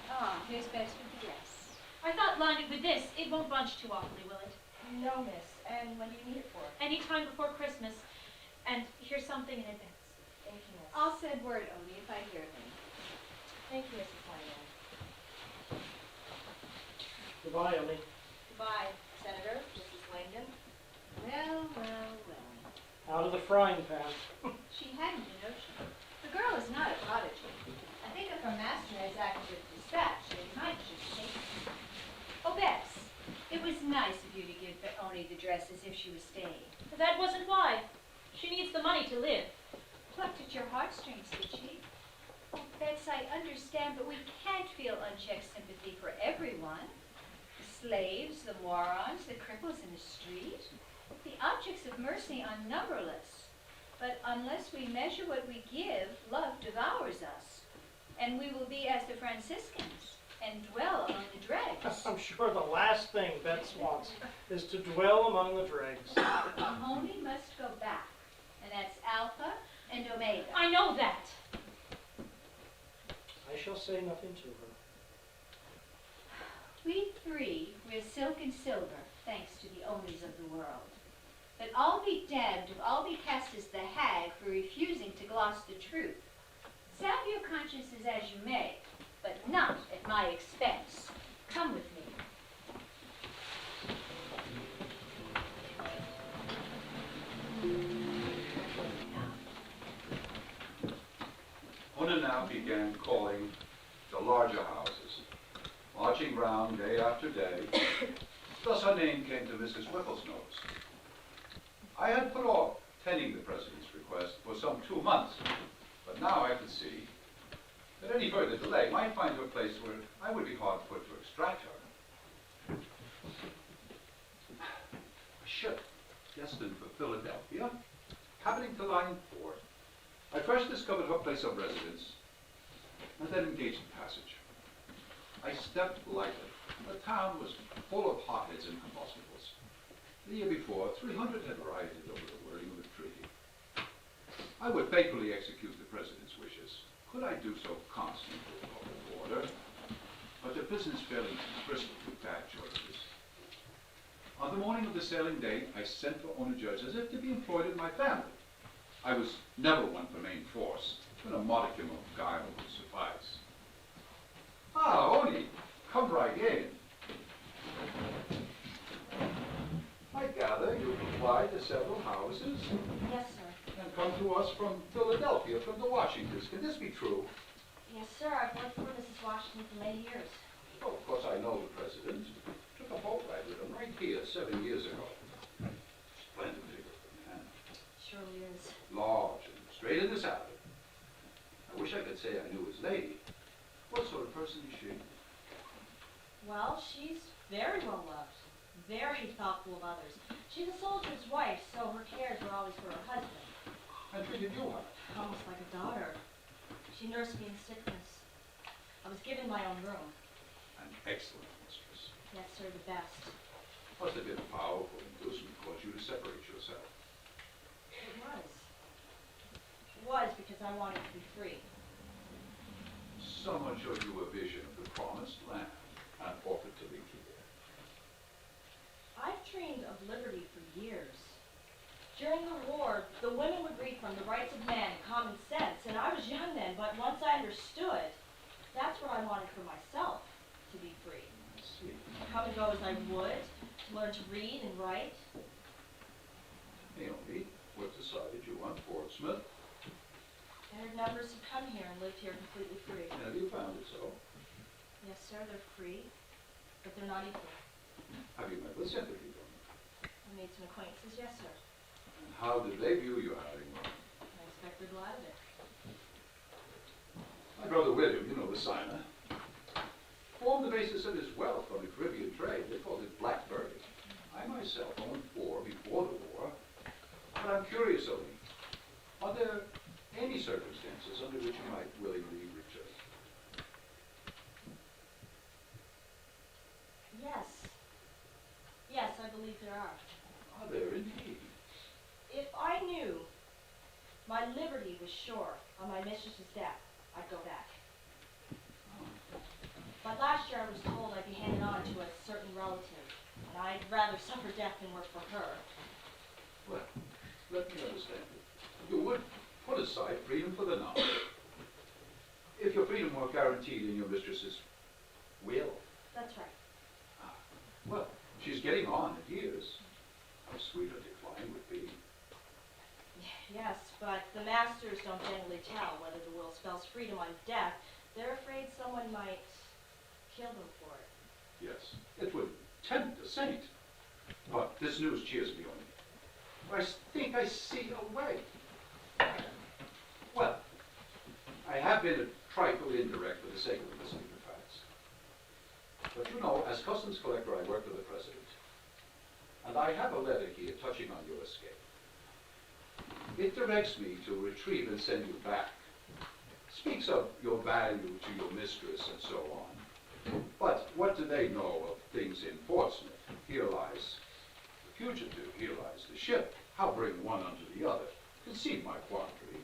Ah, here's Betts with the dress. I thought lined with this, it won't bunch too awfully, will it? No, miss. And when do you need it for? Any time before Christmas. And here's something in advance. Thank you, miss. I'll send word, Oni, if I hear of him. Thank you, Mrs. Lyman. Goodbye, Emily. Goodbye, Senator, Mrs. Langdon. Well, well, frying pan. She hadn't a notion. The girl is not a prodigy. I think if her master has acted with dispatch, they might just take it. Oh, Bess, it was nice of you to give Oni the dress as if she was staying. But that wasn't why. She needs the money to live. Plucked at your heartstrings, did she? Oh, Bess, I understand, but we can't feel unchecked sympathy for everyone. The slaves, the morons, the cripples in the street. The objects of mercy are numberless. But unless we measure what we give, love devours us. And we will be as the Franciscans and dwell among the dregs. I'm sure the last thing Bets wants is to dwell among the dregs. Oni must go back, and that's Alpha and Omega. I know that. I shall say nothing to her. We three wear silk and silver, thanks to the Onis of the world. But all be damned if all be cast as the hag for refusing to gloss the truth. Salve your consciences as you may, but not at my expense. Come with me. Una now began calling the larger houses, marching round day after day. Thus her name came to Mrs. Whipple's nose. I had put off tending the president's request for some 2 months, but now I could see that any further delay might find her a place where I would be hard put to extract her. A ship destined for Philadelphia, happening to lie in port, I first discovered her place of residence, and then engaged in passage. I stepped lightly. The town was full of hotheads and combustibles. The year before, 300 had rioted over the wording of the treaty. I would faithfully execute the president's wishes. Could I do so constantly with public order? But the business fairly bristled with bad choices. On the morning of the sailing date, I sent for Ona Judge as if to be employed in my family. I was never one for main force, but a modicum of guile would suffice. Ah, Oni, come right in. I gather you've applied to several houses Yes, sir. and come to us from Philadelphia, from the Washingtons. Can this be true? Yes, sir. I've worked for Mrs. Washington for many years. Oh, of course I know the president. Took a boat ride with him right here 7 years ago. Splendid figure of a man. Surely is. Large and straight in the saddle. I wish I could say I knew his lady. What sort of person is she? Well, she's very well loved. Very thoughtful of others. She's a soldier's wife, so her cares were always for her husband. I treated you well. Almost like a daughter. She nursed me in sickness. I was given my own room. An excellent mistress. Yes, sir, the best. Must have been a powerful inducement to cause you to separate yourself. It was. It was because I wanted to be free. Someone showed you a vision of the promised land and offered to leave you there. I've dreamed of liberty for years. During the war, the women would read from the rights of man and common sense, and I was young then, but once I understood, that's what I wanted for myself, to be free. I see. Come and go as I would, to learn to read and write. Naomi, what decided you want Portsmouth? Entered numbers have come here and lived here completely free. Have you found it so? Yes, sir, they're free, but they're not equal. Have you met with sympathy from them? I made some acquaintances, yes, sir. And how did they view your having one? I expect they're glad of it. My brother William, you know the signer, formed the basis of his wealth on the Caribbean trade. They called it blackberry. I myself owned 4 before the war, but I'm curious, Oni, are there any circumstances under which you might willingly return? Yes. Yes, I believe there are. Are there indeed? If I knew my liberty was sure on my mistress's death, I'd go back. But last year I was told I'd be handed on to a certain relative, and I'd rather suffer death than work for her. Well, let me understand it. You would put aside freedom for the now. If your freedom were guaranteed in your mistress's will. That's right. Well, she's getting on in years. How sweet her decline would be. Yes, but the masters don't generally tell whether the will spells freedom on death. They're afraid someone might kill them for it. Yes, it would tempt a saint. But this news cheers me only. I think I see a way. Well, I have been a trifle indirect for the sake of eliciting the facts. But you know, as customs collector, I work for the president. And I have a letter here touching on your escape. It directs me to retrieve and send you back. Speaks of your value to your mistress and so on. But what do they know of things in Portsmouth? Here lies the fugitive, here lies the ship. How bring one unto the other? Conceive my quandary.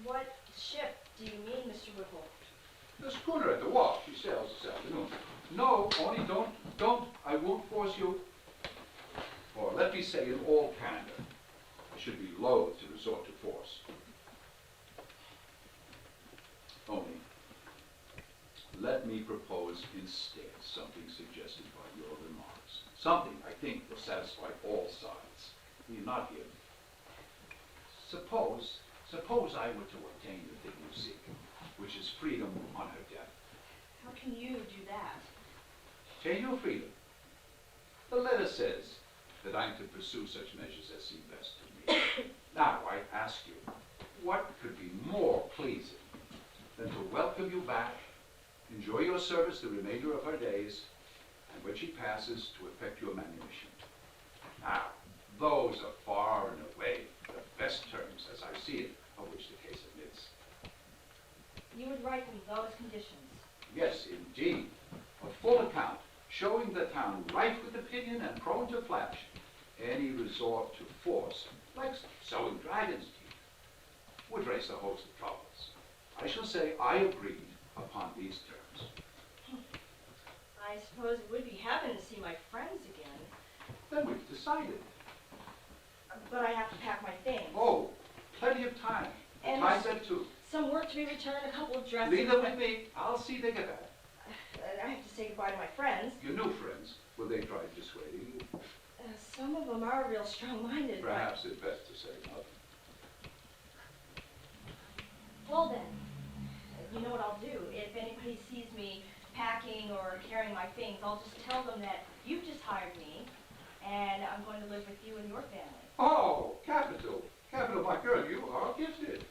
What ship do you mean, Mr. Whipple? The schooner at the wharf, she sails this afternoon. No, only don't, I won't force you. Or let me say in all candor, I should be loath to resort to force. Only, let me propose instead something suggested by your remarks. Something I think will satisfy all sides. Will you not hear me? Suppose I were to obtain the thing you seek, which is freedom on her death. How can you do that? Obtain your freedom. The letter says that I'm to pursue such measures as seem best to me. Now I ask you, what could be more pleasing than to welcome you back, enjoy your service the remainder of her days, and when she passes, to effect your manumission? Now, those are far and away the best terms, as I see it, of which the case admits. You would write me those conditions. Yes, indeed. A full account showing the town rife with opinion and prone to flash. Any resort to force, like sowing dragon's teeth, would raise a host of troubles. I shall say I agreed upon these terms. I suppose it would be heaven to see my friends again, Then we've decided. but I have to pack my things. Oh, plenty of time. And Time's at 2. some work to be returned, a couple of dresses. Leave them with me. I'll see they get back. I have to say goodbye to my friends. Your new friends, will they try dissuading you? Some of them are real strong-minded, but... Perhaps it's best to say nothing. Well then, you know what I'll do? If anybody sees me packing or carrying my things, I'll just tell them that you've just hired me, and I'm going to live with you and your family. Oh, capital. Capital, my girl, you are gifted.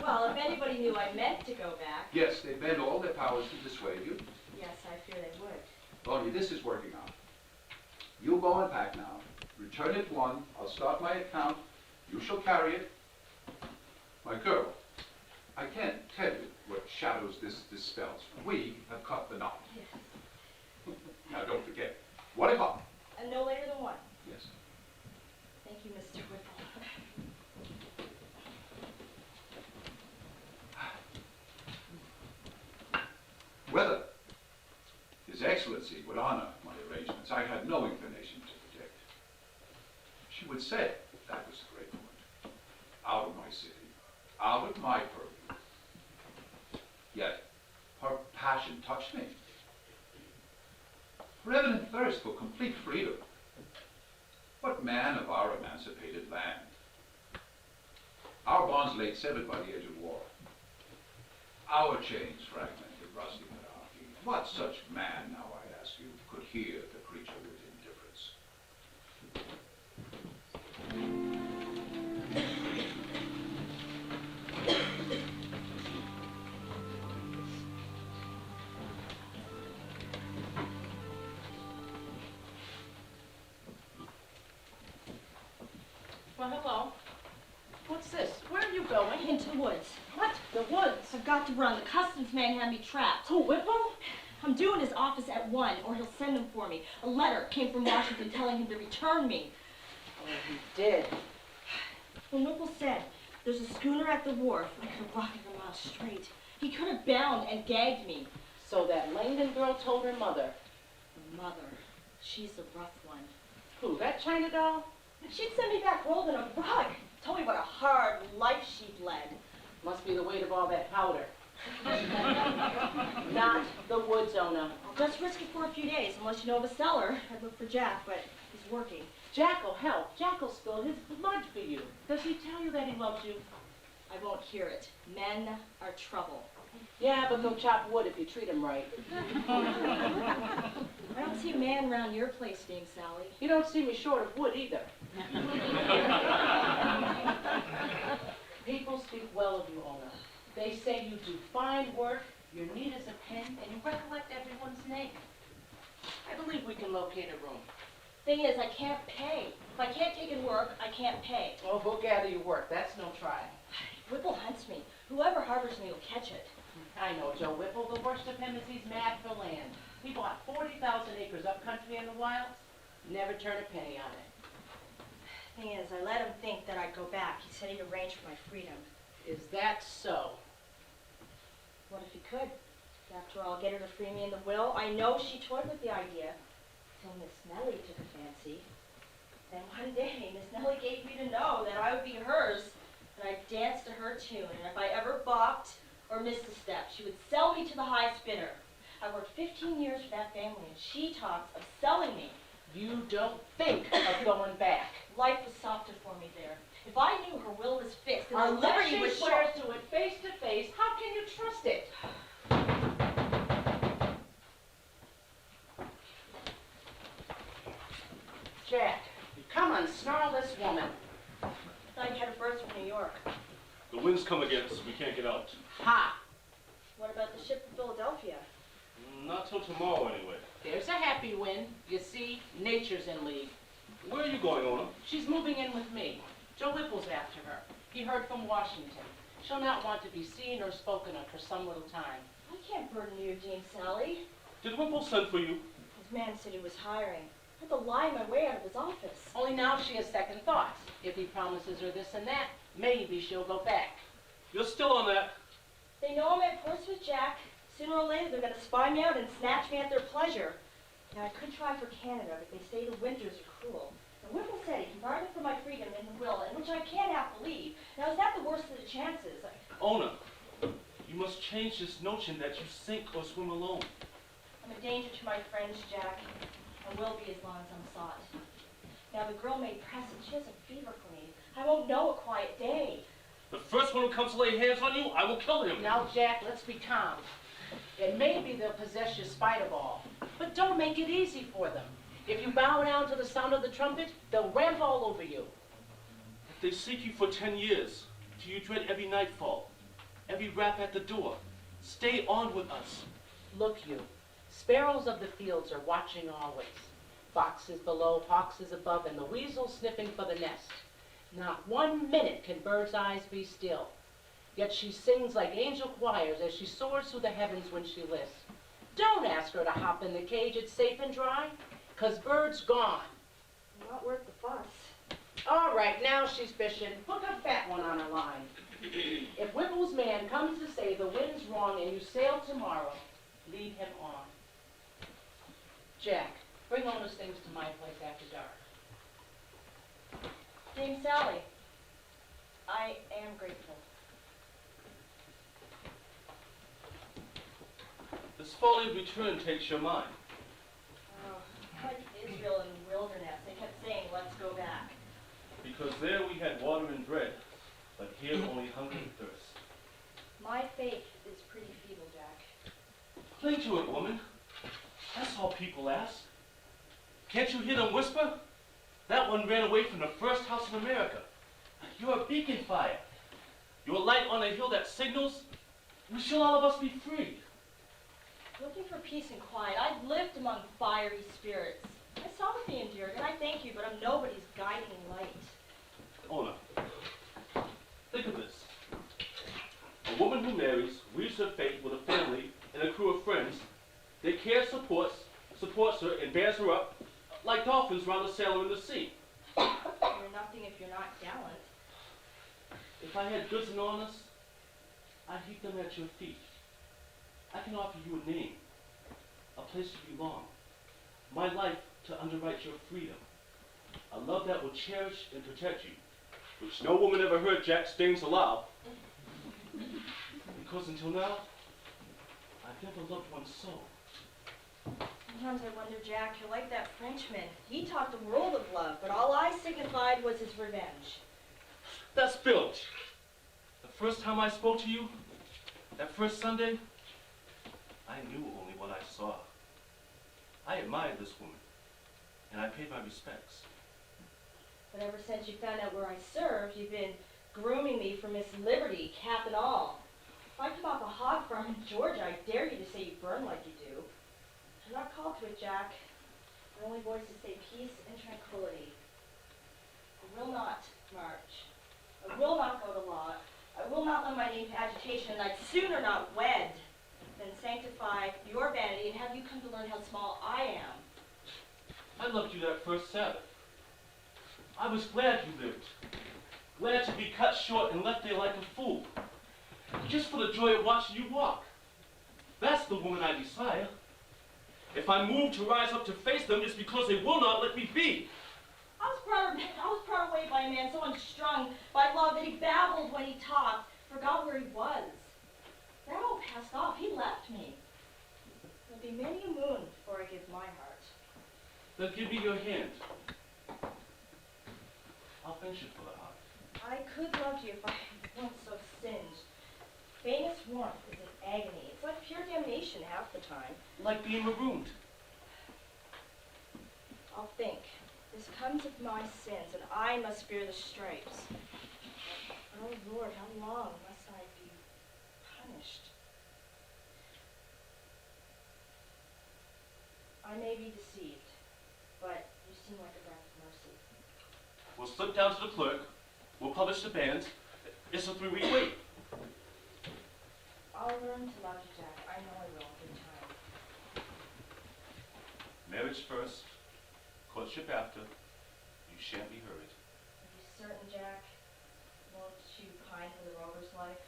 Well, if anybody knew I meant to go back, Yes, they bend all their powers to dissuade you. yes, I fear they would. Only this is working out. You go and pack now. Return at 1. I'll start my account. You shall carry it. My girl, I can't tell you what shadows this dispels. We have cut the knot. Yes. Now don't forget, 1 o'clock. And no later than 1. Yes. Thank you, Mr. Whipple. Whether His Excellency would honor my arrangements, I had no inclination to predict. She would say that was the great point. Out of my city, out of my purview. Yet her passion touched me. Her evident thirst for complete freedom. What man of our emancipated land? Our bonds laid severed by the edge of war. Our chains fragmented, rusting anarchy. What such man, now I ask you, could hear the creature with indifference? Well, hello. What's this? Where are you going? Into the woods. What? The woods? I've got to run. The customs man had me trapped. Who, Whipple? I'm due in his office at 1, or he'll send them for me. A letter came from Washington telling him to return me. Oh, he did. When Whipple said, there's a schooner at the wharf, I could have walked a mile straight. He could have bound and gagged me. So that Langdon girl told her mother. Mother, she's a rough one. Who, that China doll? She'd send me back rolled in a rug. Told me what a hard life she'd led. Must be the weight of all that powder. Not the woods owner. I'll just risk it for a few days, unless you know of a cellar. I'd look for Jack, but he's working. Jack will help. Jack will spill his blood for you. Does he tell you that he loves you? I won't hear it. Men are trouble. Yeah, but they'll chop wood if you treat him right. I don't see a man around your place, Dame Sally. You don't see me short of wood either. People speak well of you, Ona. They say you do fine work, you're neat as a pin, and you recollect everyone's name. I believe we can locate a room. Thing is, I can't pay. If I can't take in work, I can't pay. Oh, we'll gather your work. That's no trial. Whipple hunts me. Whoever harbors me will catch it. I know Joe Whipple. The worst of him is he's mad for land. He bought 40,000 acres up country in the wilds. Never turned a penny on it. Thing is, I let him think that I'd go back. He said he'd arrange for my freedom. Is that so? What if he could? After all, get her to free me in the will. I know she toyed with the idea. Till Miss Nellie took a fancy. Then one day, Miss Nellie gave me to know that I would be hers, and I'd dance to her tune. And if I ever balked or missed a step, she would sell me to the highest bidder. I worked 15 years for that family, and she talks of selling me. You don't think of going back. Life was softer for me there. If I knew her will was fixed, and her Unless liberty she was swears to it face to face, how can you trust it? Jack, come on, snarl this woman. I thought you had a berth from New York. The wind's come against us. We can't get out. Ha! What about the ship from Philadelphia? Not till tomorrow, anyway. There's a happy wind. You see, nature's in league. Where are you going, Ona? She's moving in with me. Joe Whipple's after her. He heard from Washington. She'll not want to be seen or spoken of for some little time. I can't burden you, Dame Sally. Did Whipple send for you? His man said he was hiring. I had to lie my way out of his office. Only now she has second thoughts. If he promises her this and that, maybe she'll go back. You're still on that. They know I'm at Portsmouth, Jack. Sooner or later, they're going to spy me out and snatch me at their pleasure. Now, I could try for Canada, but they say the winters are cruel. And Whipple said he can bargain for my freedom in the will, in which I can't half believe. Now, is that the worst of the chances? Ona, you must change this notion that you sink or swim alone. I'm a danger to my friends, Jack, and will be as long as I'm sought. Now, the girl may press it. She has a fever for me. I won't know a quiet day. The first one who comes to lay hands on you, I will kill him. Now, Jack, let's be calm. It may be they'll possess you spite of all, but don't make it easy for them. If you bow down to the sound of the trumpet, they'll ramp all over you. If they seek you for 10 years, do you dread every nightfall, every rap at the door? Stay on with us. Look you, sparrows of the fields are watching always. Foxes below, hawks above, and the weasel sniffing for the nest. Not 1 minute can bird's eyes be still. Yet she sings like angel choirs as she soars through the heavens when she lists. Don't ask her to hop in the cage, it's safe and dry, 'cause bird's gone. Not worth the fuss. All right, now she's fishing. Hook a fat one on her line. If Whipple's man comes to say the wind's wrong and you sail tomorrow, lead him on. Jack, bring Ona's things to my place after dark. Dame Sally, I am grateful. This folly of return takes your mind. Oh, like Israel in the wilderness, they kept saying, let's go back. Because there we had water and bread, but here only hunger and thirst. My faith is pretty feeble, Jack. Cling to it, woman. That's all people ask. Can't you hear them whisper? That one ran away from the first house in America. You're a beacon fire. You're a light on a hill that signals we shall all of us be free. Looking for peace and quiet. I've lived among fiery spirits. I saw what they endured, and I thank you, but I'm nobody's guiding light. Ona, think of this. A woman who marries weaves her fate with a family and a crew of friends. They care, supports her, and bears her up like dolphins round a sailor in the sea. You're nothing if you're not gallant. If I had goods and honors, I'd heap them at your feet. I can offer you a name, a place to belong, my life to underwrite your freedom, a love that will cherish and protect you, which no woman ever heard Jack Staines allow. Because until now, I've never loved one so. Sometimes I wonder, Jack, you're like that Frenchman. He talked a world of love, but all I signified was his revenge. That's bilge. The first time I spoke to you, that first Sunday, I knew only what I saw. I admired this woman, and I paid my respects. But ever since you found out where I served, you've been grooming me for Miss Liberty, cap and all. If I come off a hog farm in Georgia, I dare you to say you burn like you do. I'm not called to it, Jack. My only voices say peace and tranquility. I will not march. I will not go to law. I will not lend my name to agitation, and I'd sooner not wed than sanctify your vanity and have you come to learn how small I am. I loved you that first Sabbath. I was glad you lived. Glad to be cut short and left there like a fool. Just for the joy of watching you walk. That's the woman I desire. If I move to rise up to face them, it's because they will not let me be. I was brought away by a man so unstrung by love that he babbled when he talked, forgot where he was. That all passed off. He left me. There'll be many a moon before I give my heart. Then give me your hand. I'll finish it for the heart. I could love you if I weren't so singed. Faintest warmth is an agony. It's like pure damnation half the time. Like being marooned. I'll think. This comes of my sins, and I must bear the stripes. Oh, Lord, how long must I be punished? I may be deceived, but you seem like a breath of mercy. We'll slip down to the clerk. We'll publish the banns. It's a 3-week wait. I'll learn to love you, Jack. I know I will in time. Marriage first, courtship after. You shan't be hurried. Are you certain, Jack? Won't you pine for the rover's life?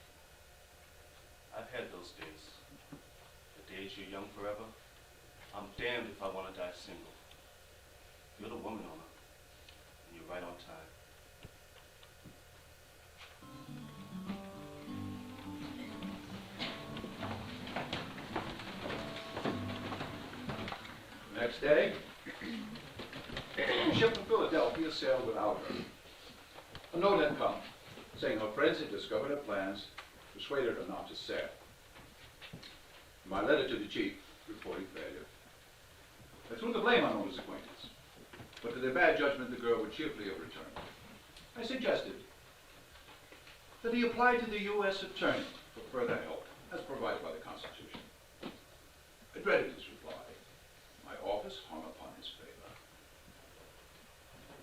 I've had those days. The days you're young forever. I'm damned if I want to die single. You're the woman, Ona, and you're right on time. The next day, the ship from Philadelphia sailed without her. A note had come, saying her friends had discovered her plans, persuaded her not to sail. My letter to the chief, reporting failure. I threw the blame on Ona's acquaintance, but to their bad judgment, the girl would cheerfully have returned. I suggested that he apply to the U.S. Attorney for further help, as provided by the Constitution. I dreaded his reply. My office hung upon his favor.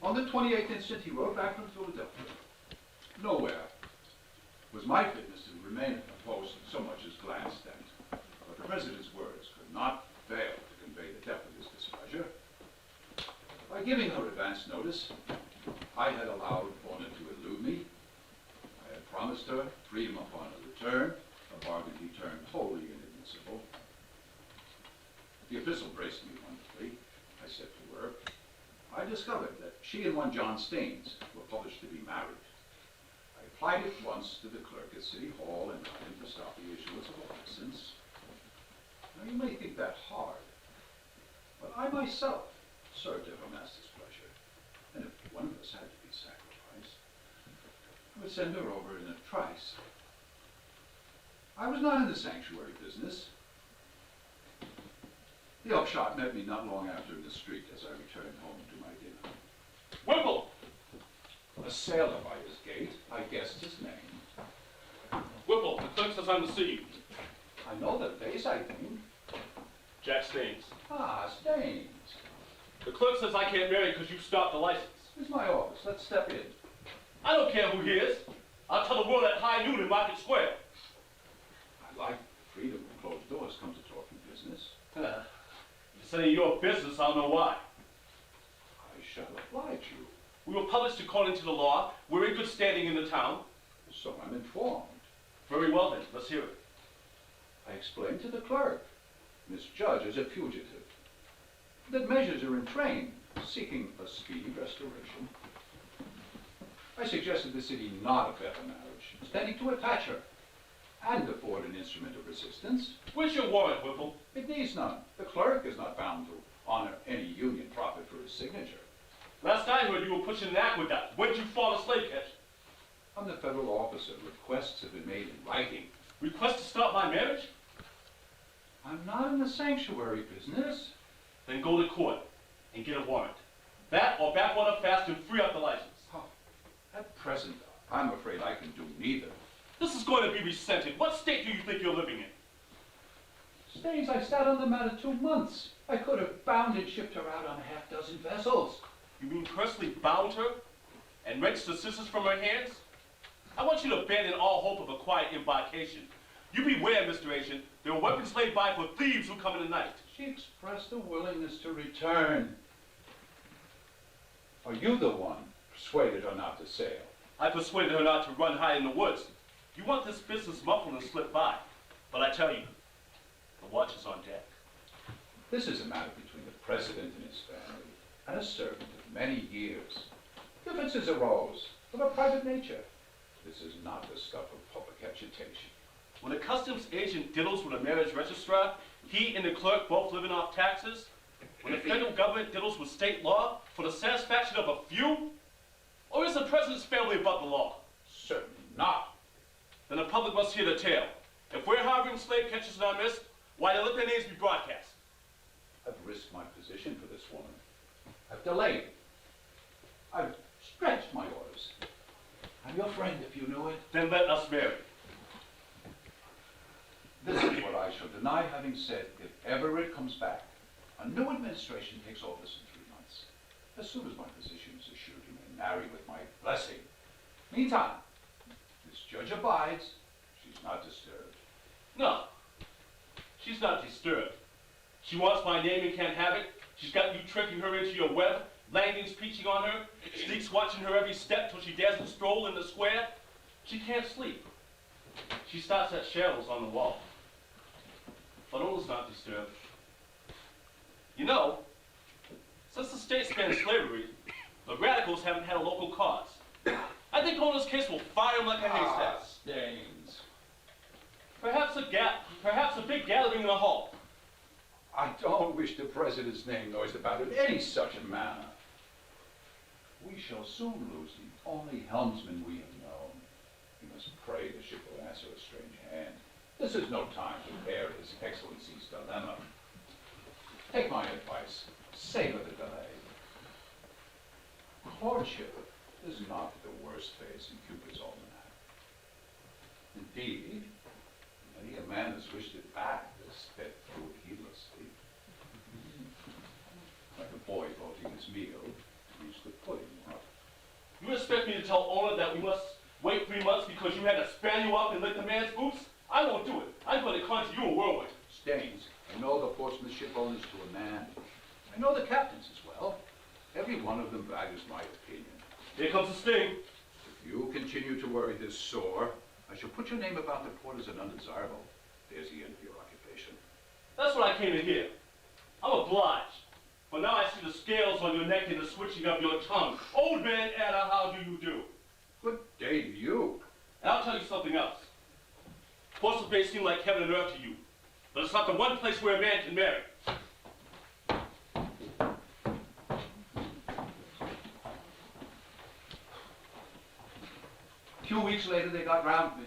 On the 28th instant, he wrote back from Philadelphia. Nowhere was my fitness to remain at the post so much as glanced at. But the President's words could not fail to convey the depth of his displeasure. By giving her advance notice, I had allowed Ona to elude me. I had promised her freedom upon her return, a bargain he turned wholly inadmissible. The epistle braced me wonderfully. I said to her, I discovered that she and one John Staines were published to be married. I applied at once to the clerk at City Hall and got him to stop the issuance of a license. Now you may think that hard, but I myself served at her master's pleasure, and if one of us had to be sacrificed, I would send her over in a trice. I was not in the sanctuary business. The upshot met me not long after in the street as I returned home to my dinner. Whipple! A sailor by his gait, I guessed his name. Whipple, the clerk says I'm to see you. I know the face, I think. Jack Staines. Ah, Staines. The clerk says I can't marry because you stopped the license. Here's my office. Let's step in. I don't care who he is. I'll tell the world at high noon in Market Square. I like freedom when closed doors come to talking business. If it's any of your business, I'll know why. I shall oblige you. We were published according to the law. We're in good standing in the town. So I'm informed. Very well then, let's hear it. I explained to the clerk, Miss Judge is a fugitive, that measures are in train, seeking a speedy restoration. I suggested the city not abet a marriage, intending to attach her. and afford an instrument of resistance. Where's your warrant, Whipple? It needs none. The clerk is not bound to honor any union prophet for his signature. Last I heard, you were pushing an aqueduct. When did you fall a slave catch? I'm the federal officer. Requests have been made in writing. Request to stop my marriage? I'm not in the sanctuary business. Then go to court and get a warrant. That or back one up fast and free up the license. Oh, at present, I'm afraid I can do neither. This is going to be resented. What state do you think you're living in? Stays, I sat on the matter 2 months. I could have bound and shipped her out on a half-dozen vessels. You mean personally bound her and wrenched the scissors from her hands? I want you to abandon all hope of a quiet embarkation. You beware, Mr. Agent. There are weapons laid by for thieves who come in the night. She expressed a willingness to return. Are you the one persuaded her not to sail? I persuaded her not to run high in the woods. You want this business muffled and slip by. But I tell you, the watch is on deck. This is a matter between the president and his family and a servant of many years. Differences arose of a private nature. This is not the stuff of public agitation. When a customs agent diddles with a marriage registrar, he and the clerk both living off taxes? When the federal government diddles with state law for the satisfaction of a few? Or is the president's family above the law? Certainly not. Then the public must hear the tale. If we're harboring slave catchers in our midst, why let their names be broadcast? I've risked my position for this woman. I've delayed. I've stretched my orders. I'm your friend if you knew it. Then let us marry. This is what I shall deny having said if ever it comes back. A new administration takes office in 3 months. As soon as my position is assured, you may marry with my blessing. Meantime, this judge abides. She's not disturbed. No, she's not disturbed. She wants my name and can't have it. She's got you tricking her into your web. Langdon's peaching on her. Sneak's watching her every step till she dares to stroll in the square. She can't sleep. She starts at shadows on the wall. But Ola's not disturbed. You know, since the state banned slavery, the radicals haven't had a local cause. I think Ola's case will fire him like a haystack. Stains. Perhaps a big gathering in the hall. I don't wish the president's name noised about in any such a manner. We shall soon lose the only helmsman we have known. We must pray the ship will answer a strange hand. This is no time to bear His Excellency's dilemma. Take my advice. Savor the delay. Courtship is not the worst phase in Cupid's almanac. Indeed, many a man has wished it back to sped through it heedlessly. Like a boy voting his meal to reach the pudding cup. You expect me to tell Ona that we must wait 3 months because you had to span you up and lick the man's boots? I won't do it. I'm going to conjure you a whirlwind. Staines, I know the Portsmouth ship owners to a man. I know the captains as well. Every one of them values my opinion. Here comes the sting. If you continue to worry this sore, I shall put your name about the port as an undesirable. There's the end of your occupation. That's what I came to hear. I'm obliged. But now I see the scales on your neck and the switching of your tongue. Old man Ada, how do you do? Good day to you. And I'll tell you something else. Portsmouth may seem like heaven and earth to you, but it's not the one place where a man can marry. A few weeks later, they got round me.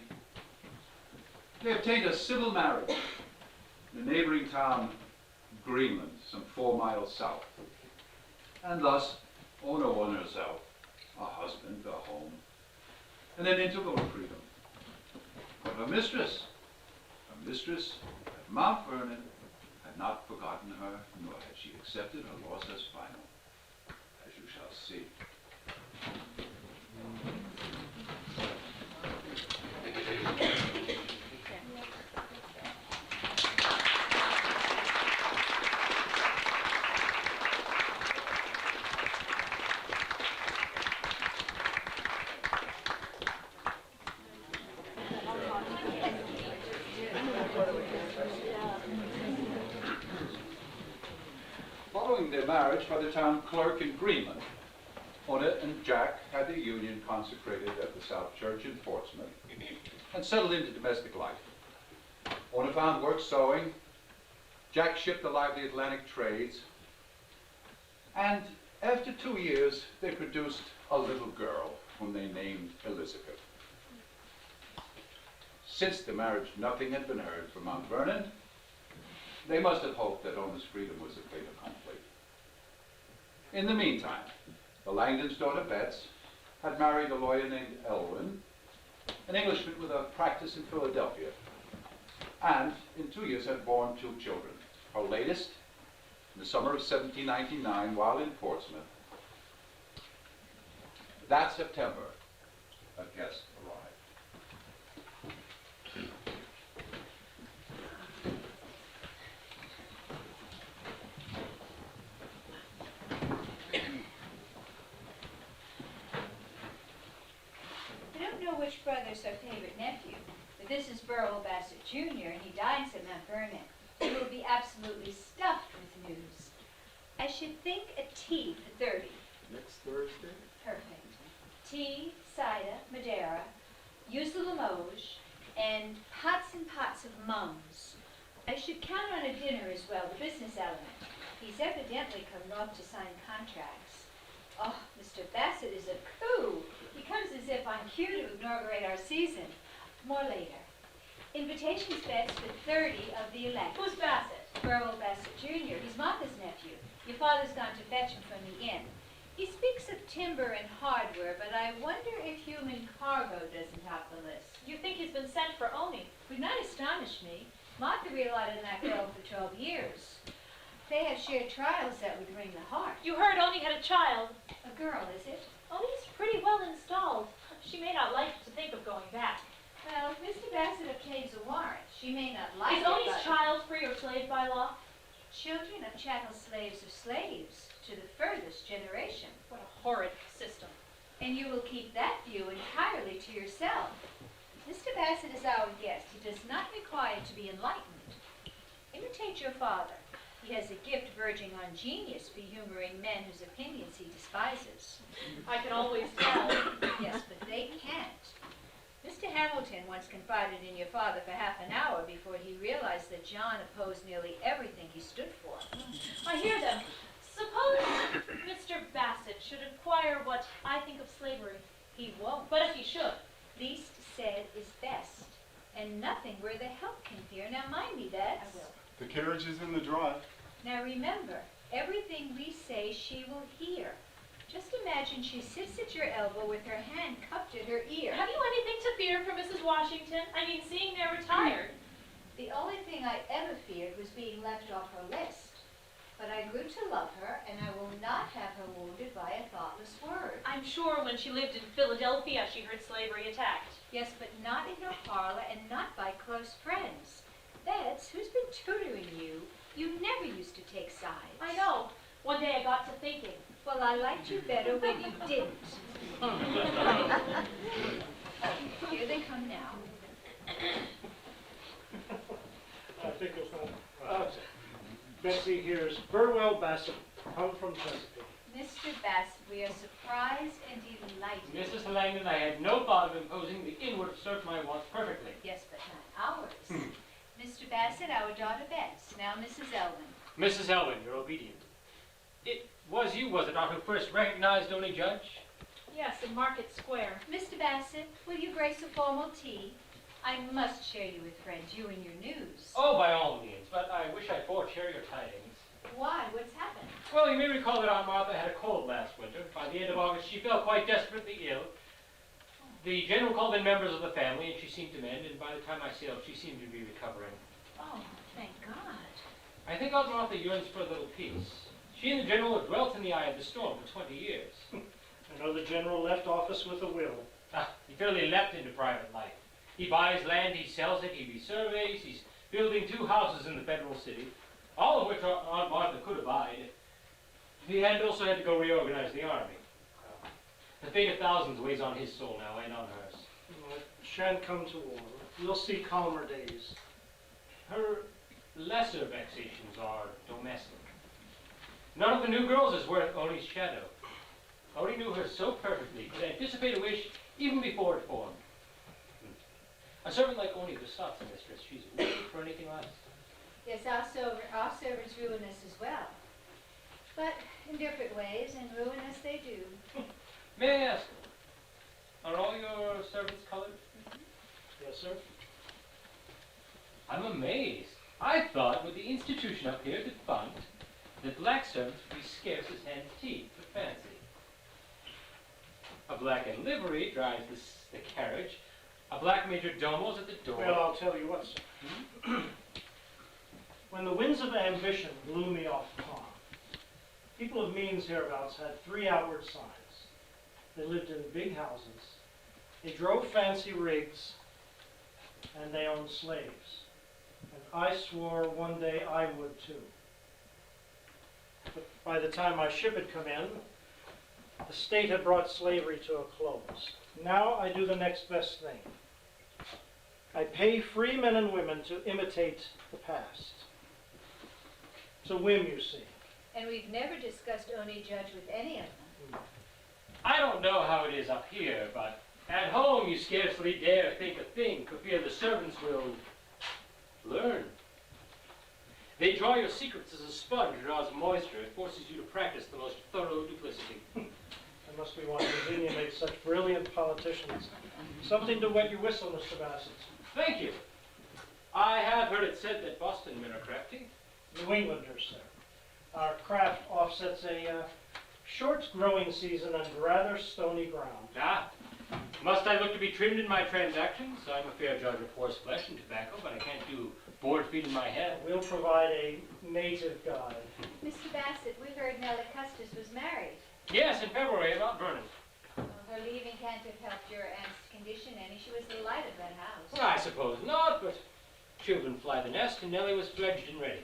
They obtained a civil marriage in a neighboring town, Greenland, some 4 miles south. And thus, Ona won herself a husband, a home, and an interval of freedom. But her mistress at Mount Vernon had not forgotten her, nor had she accepted her loss as final, as you shall see. Following their marriage by the town clerk in Greenland, Una and Jack had their union consecrated at the South Church in Portsmouth and settled into domestic life. Una found work sewing. Jack shipped the lively Atlantic trades. And after 2 years, they produced a little girl whom they named Elizabeth. Since the marriage, nothing had been heard from Mount Vernon. They must have hoped that Ona's freedom was a fait accompli. In the meantime, the Langdons' daughter Bets had married a lawyer named Elwyn, an Englishman with a practice in Philadelphia, and in 2 years had born 2 children. Her latest, in the summer of 1799, while in Portsmouth. That September, a guest arrived. I don't know which brother's her favorite nephew, but this is Burwell Bassett Jr., and he dines at Mount Vernon. He will be absolutely stuffed with news. I should think a tea for 30. Next Thursday? Perfect. Tea, cider, Madeira, use the Limoges, and pots and pots of mums. I should count on a dinner as well, the business element. He's evidently come north to sign contracts. Oh, Mr. Bassett is a coup. He comes as if on cue to inaugurate our season. More later. Invitations Bets for 30 of the elect. Who's Bassett? Burwell Bassett Jr. He's Martha's nephew. Your father's gone to fetch him from the inn. He speaks of timber and hardware, but I wonder if human cargo doesn't top the list. You think he's been sent for Oni? Would not astonish me. Martha relied on that girl for 12 years. They had shared trials that would wring the heart. You heard Oni had a child. A girl, is it? Oni's pretty well installed. She may not like to think of going back. Well, if Mr. Bassett obtains a warrant, she may not like Is it, Oni's but child free or slave by law? children of chattel slaves are slaves to the furthest generation. What a horrid system. And you will keep that view entirely to yourself. Mr. Bassett is our guest. He does not require to be enlightened. Imitate your father. He has a gift verging on genius for humoring men whose opinions he despises. I can always tell. Yes, but they can't. Mr. Hamilton once confided in your father for half an hour before he realized that John opposed nearly everything he stood for. I hear them. Suppose Mr. Bassett should inquire what I think of slavery. He won't. But if he should, Least said is best, and nothing where the help can fear. Now mind me that. I will. The carriage is in the drive. Now remember, everything we say she will hear. Just imagine she sits at your elbow with her hand cupped at her ear. Have you anything to fear from Mrs. Washington? I mean, seeing they're retired. The only thing I ever feared was being left off her list. But I grew to love her, and I will not have her wounded by a thoughtless word. I'm sure when she lived in Philadelphia, she heard slavery attacked. Yes, but not in her parlor and not by close friends. Bets, who's been tutoring you? You never used to take sides. I know. One day I got to thinking. Well, I liked you better when you didn't. Here they come now. I think it's Betsy here's Burwell Bassett, come from Chesapeake. Mr. Bassett, we are surprised and delighted. Mrs. Langdon, I had no thought of imposing the inn would have served my wants perfectly. Yes, but not ours. Mr. Bassett, our daughter Bets. Now Mrs. Elwyn. Mrs. Elwyn, you're obedient. It was you, was it not, who first recognized Only Judge? Yes, in Market Square. Mr. Bassett, will you grace a formal tea? I must share you with friends, you and your news. Oh, by all means, but I wish I'd foreshare your tidings. Why? What's happened? Well, you may recall that Aunt Martha had a cold last winter. By the end of August, she fell quite desperately ill. The general called in members of the family, and she seemed to mend, and by the time I sailed, she seemed to be recovering. Oh, thank God. I think Aunt Martha yearns for a little peace. She and the general have dwelt in the eye of the storm for 20 years. I know the general left office with a will. He fairly leapt into private life. He buys land, he sells it, he resurveys, he's building 2 houses in the federal city, all of which Aunt Martha could abide. He had also had to go reorganize the army. The fate of thousands weighs on his soul now and on hers. Well, it shan't come to war. We'll see calmer days. Her lesser vexations are domestic. None of the new girls is worth Oni's shadow. Odie knew her so perfectly, could anticipate a wish even before it formed. A servant like Oni besots a mistress. She's waiting for anything less. Yes, our servants ruin us as well. But in different ways, and ruin us they do. May I ask, are all your servants colored? Yes, sir. I'm amazed. I thought with the institution up here defunct, that black servants would be scarce as hen's teeth, but fancy. A black in livery drives the carriage. A black major domo's at the door. Well, I'll tell you what, sir. When the winds of ambition blew me off the pond, people of means hereabouts had 3 outward signs. They lived in big houses, they drove fancy rigs, and they owned slaves. And I swore one day I would too. But by the time my ship had come in, the state had brought slavery to a close. Now I do the next best thing. I pay free men and women to imitate the past. It's a whim, you see. And we've never discussed Oni Judge with any of them. I don't know how it is up here, but at home you scarcely dare think a thing for fear the servants will learn. They draw your secrets as a sponge draws moisture. It forces you to practice the most thorough duplicity. There must be why Virginia makes such brilliant politicians. Something to wet your whistle, Mr. Bassett. Thank you. I have heard it said that Boston men are crafty. New Englanders, sir. Our craft offsets a short growing season and rather stony ground. Ah, must I look to be trimmed in my transactions? I'm a fair judge of horse flesh and tobacco, but I can't do board feed in my head. We'll provide a native guide. Mr. Bassett, we heard Nellie Custis was married. Yes, in February, about Vernon. Well, her leaving can't have helped your aunt's condition any. She was the light of that house. Well, I suppose not, but children fly the nest, and Nellie was fledged and ready.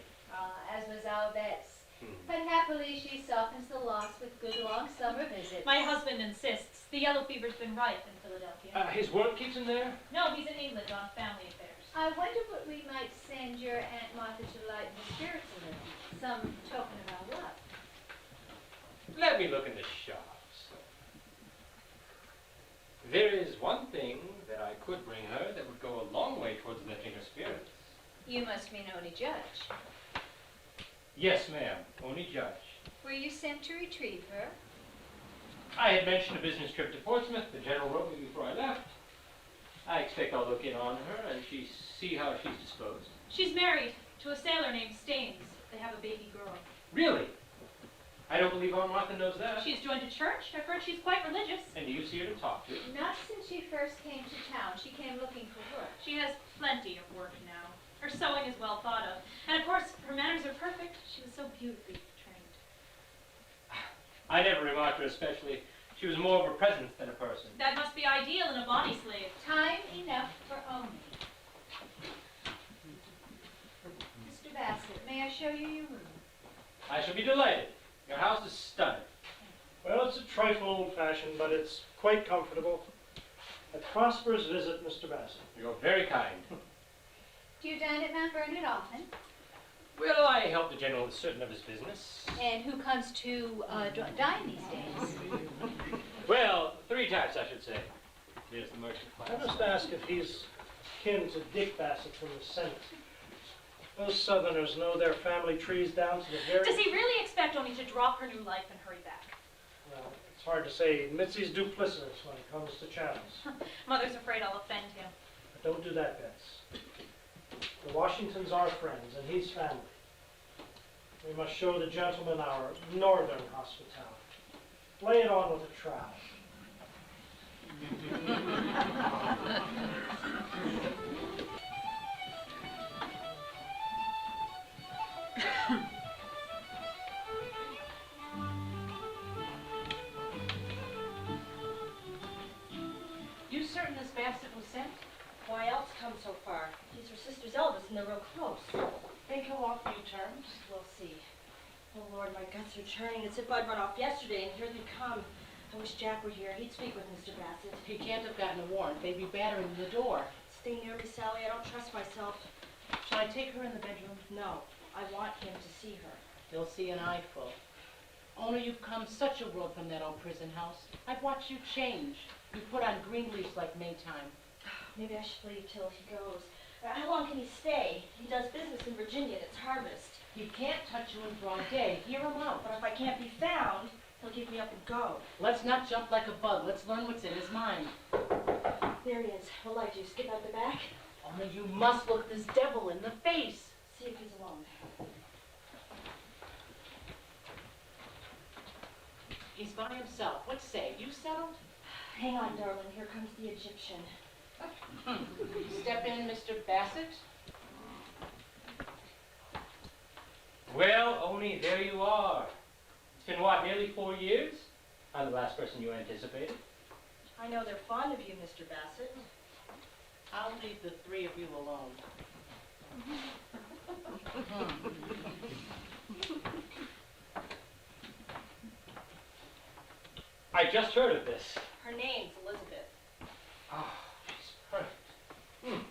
As was our Bess. But happily she softens the loss with good long summer visits. My husband insists. The yellow fever's been rife in Philadelphia. His work keeps him there? No, he's in England on family affairs. I wonder what we might send your Aunt Martha to lighten the spirits a little. Some token of our love. Let me look in the shops. There is one thing that I could bring her that would go a long way towards lifting her spirits. You must mean Oni Judge. Yes, ma'am. Only Judge. Were you sent to retrieve her? I had mentioned a business trip to Portsmouth. The general wrote me before I left. I expect I'll look in on her and see how she's disposed. She's married to a sailor named Staines. They have a baby girl. Really? I don't believe Aunt Martha knows that. She's joined a church. I've heard she's quite religious. And you see her to talk to? Not since she first came to town. She came looking for work. She has plenty of work now. Her sewing is well thought of. And of course, her manners are perfect. She was so beautifully trained. I never remarked her especially. She was more of a presence than a person. That must be ideal in a body slave. Time enough for Oni. Mr. Bassett, may I show you your room? I shall be delighted. Your house is stunning. Well, it's a trifle old-fashioned, but it's quite comfortable. A prosperous visit, Mr. Bassett. You're very kind. Do you dine at Mount Vernon often? Well, I help the general with certain of his business. And who comes to dine these days? Well, 3 types, I should say. There's the merchant class. I must ask if he's kin to Dick Bassett from the Senate. Those Southerners know their family trees down to the very... Does he really expect Oni to drop her new life and hurry back? Well, it's hard to say. Mitzi's duplicitous when it comes to chattels. Mother's afraid I'll offend him. But don't do that, Bets. The Washingtons are friends, and he's family. We must show the gentleman our northern hospitality. Lay it on with a trowel. You certain this Bassett was sent? Why else come so far? He's her sister's eldest and they're real close. Think he'll offer you terms? We'll see. Oh, Lord, my guts are churning. It's if I'd run off yesterday, and here they come. I wish Jack were here. He'd speak with Mr. Bassett. He can't have gotten a warrant. They'd be battering the door. Stay near me, Sally. I don't trust myself. Shall I take her in the bedroom? No, I want him to see her. He'll see an eyeful. Only you've come such a world from that old prison house. I've watched you change. You put on green leaves like Maytime. Maybe I should leave till he goes. How long can he stay? He does business in Virginia and it's harvest. He can't touch you in broad day. Hear him out. But if I can't be found, he'll give me up and go. Let's not jump like a bug. Let's learn what's in his mind. There he is. What will I do, skip out the back? Only you must look this devil in the face. See if he's alone. He's by himself. What say? You settled? Hang on, darling. Here comes the Egyptian. Step in, Mr. Bassett. Well, Oni, there you are. It's been, what, nearly 4 years? I'm the last person you anticipated. I know they're fond of you, Mr. Bassett. I'll leave the three of you alone. I just heard of this. Her name's Elizabeth. Oh, she's perfect.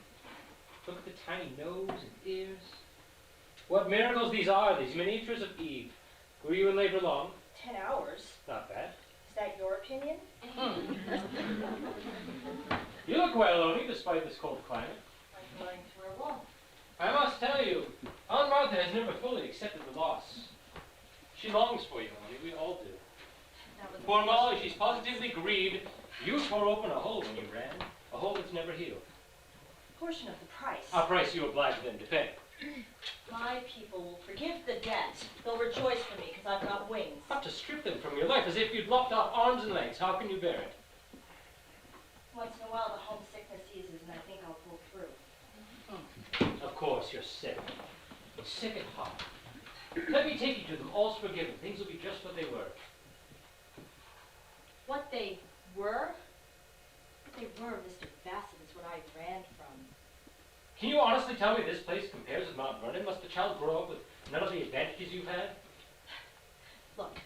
Look at the tiny nose and ears. What miracles these are, these miniatures of Eve. Were you in labor long? 10 hours. Not bad. Is that your opinion? You look well, Oni, despite this cold climate. I'm going through a wall. I must tell you, Aunt Martha has never fully accepted the loss. She longs for you, Oni. We all do. That was a Poor Molly, she's positively grieved. You tore open a hole when you ran. A hole that's never healed. portion of the price. A price you oblige them to pay. My people will forgive the debt. They'll rejoice for me because I've got wings. Not to strip them from your life as if you'd lopped off arms and legs. How can you bear it? Once in a while the homesickness eases and I think I'll pull through. Of course, you're sick. Sick at heart. Let me take you to them. All's forgiven. Things will be just what they were. What they were? What they were, Mr. Bassett, is what I ran from. Can you honestly tell me this place compares with Mount Vernon? Must the child grow up with none of the advantages you've had? Look,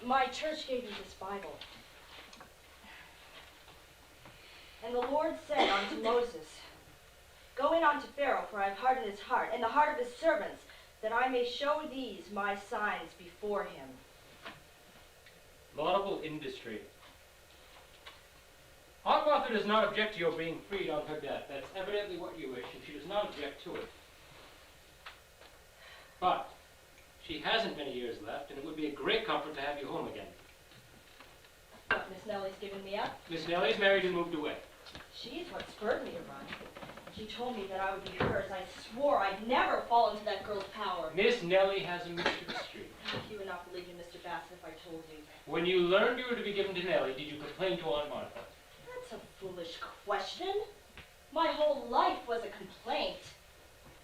my church gave me this Bible. And the Lord said unto Moses, Go in unto Pharaoh, for I have hardened his heart, and the heart of his servants, that I may show these my signs before him. Laudable industry. Aunt Martha does not object to your being freed on her death. That's evidently what you wish, and she does not object to it. But she hasn't many years left, and it would be a great comfort to have you home again. But Miss Nellie's given me up. Miss Nellie's married and moved away. She's what spurred me to run. She told me that I would be hers. I swore I'd never fall into that girl's power. Miss Nellie has a mischievous streak. You would not believe me, Mr. Bassett, if I told you. When you learned you were to be given to Nellie, did you complain to Aunt Martha? That's a foolish question. My whole life was a complaint.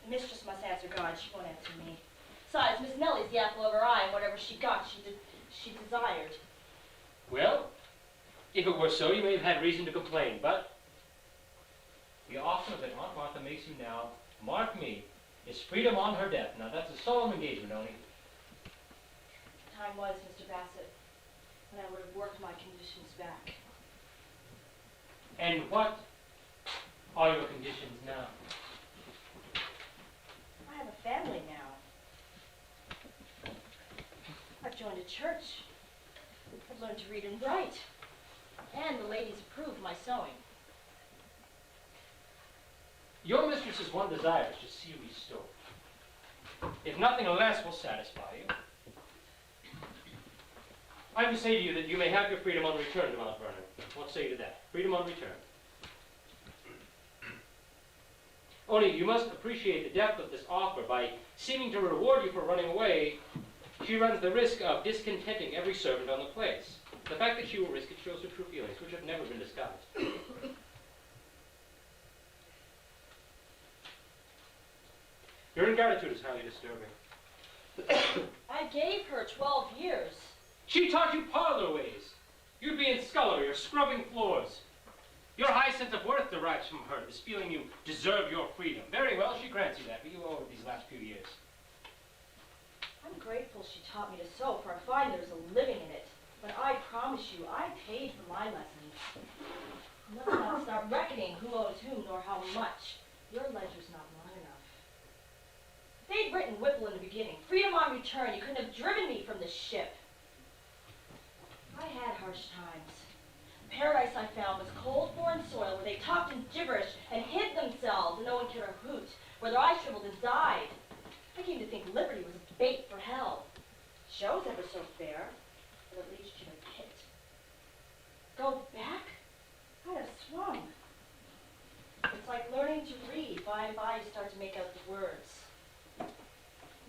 The mistress must answer God. She won't answer me. Besides, Miss Nellie's the apple of her eye, and whatever she got, she desired. Well, if it were so, you may have had reason to complain, but the offer that Aunt Martha makes you now, mark me, is freedom on her death. Now that's a solemn engagement, Oni. Time was, Mr. Bassett, when I would have worked my conditions back. And what are your conditions now? I have a family now. I've joined a church. I've learned to read and write. And the ladies approve my sewing. Your mistress's one desire is to see you restored. If nothing less will satisfy you, I would say to you that you may have your freedom on return to Mount Vernon. What say you to that? Freedom on return. Only you must appreciate the depth of this offer. By seeming to reward you for running away, she runs the risk of discontenting every servant on the place. The fact that she will risk it shows her true feelings, which have never been disguised. Your ingratitude is highly disturbing. I gave her 12 years. She taught you parlor ways. You'd be in scullery or scrubbing floors. Your high sense of worth derives from her, this feeling you deserve your freedom. Very well, she grants you that, but you owe her these last few years. I'm grateful she taught me to sew, for I find there's a living in it. But I promise you, I paid for my lessons. Let's not start reckoning who owes whom nor how much. Your ledger's not long enough. they'd written Whipple in the beginning. Freedom on return. You couldn't have driven me from this ship. I had harsh times. The paradise I found was cold foreign soil where they talked in gibberish and hid themselves and no one cared a hoot, where their eyes shriveled and died. I came to think liberty was a bait for hell. Show's ever so fair, but it leads you to the pit. Go back? I'd have swum. It's like learning to read. By and by you start to make out the words. It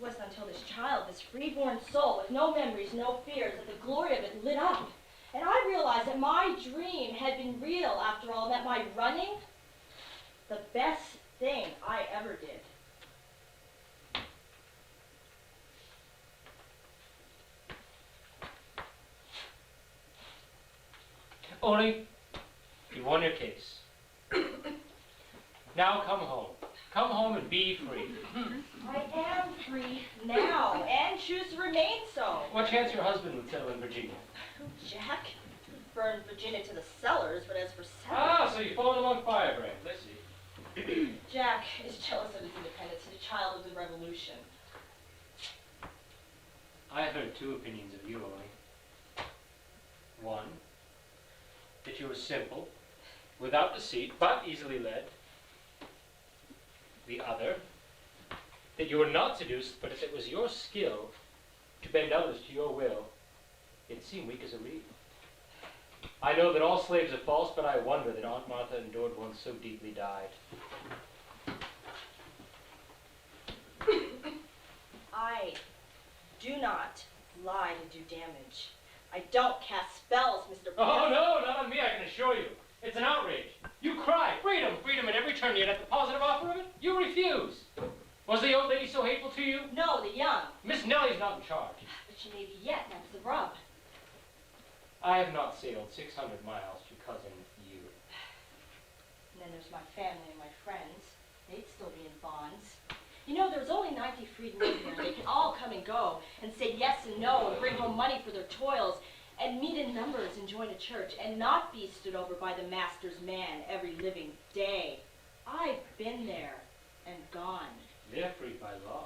wasn't until this child, this freeborn soul with no memories, no fears, that the glory of it lit up. And I realized that my dream had been real after all, that my running, the best thing I ever did. Only, you won your case. Now come home. Come home and be free. I am free now, and choose to remain so. What chance your husband would settle in Virginia? Jack burned Virginia to the cellars, but as for Ah, settling... so you fallen among firebrands, I see. Jack is jealous of his independence. He's a child of the revolution. I heard two opinions of you, Ollie. One, that you were simple, without deceit, but easily led. The other, that you were not seduced, but if it was your skill to bend others to your will, it seemed weak as a reed. I know that all slaves are false, but I wonder that Aunt Martha endured one so deeply dyed. I do not lie to do damage. I don't cast spells, Mr. Oh, no, not on me, I can assure you. It's an outrage. You cry, freedom, freedom at every turn, yet at the positive offer of it, you refuse. Was the old lady so hateful to you? No, the young. Miss Nellie's not in charge. But she may be yet, that's the rub. I have not sailed 600 miles to cousin you. And then there's my family and my friends. They'd still be in bonds. You know, there's only 90 freedmen here. They can all come and go and say yes and no and bring home money for their toils and meet in numbers and join a church and not be stood over by the master's man every living day. I've been there and gone. They're freed by law.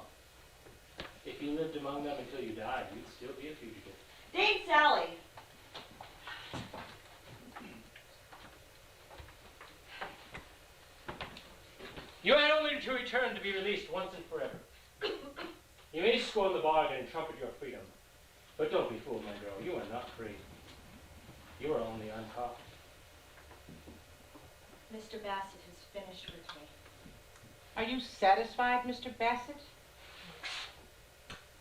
If you lived among them until you died, you'd still be a fugitive. Dame Sally! You had only to return to be released once and forever. You may scorn the bargain and trumpet your freedom, but don't be fooled, my girl. You are not free. You are only uncaught. Mr. Bassett has finished with me. Are you satisfied, Mr. Bassett?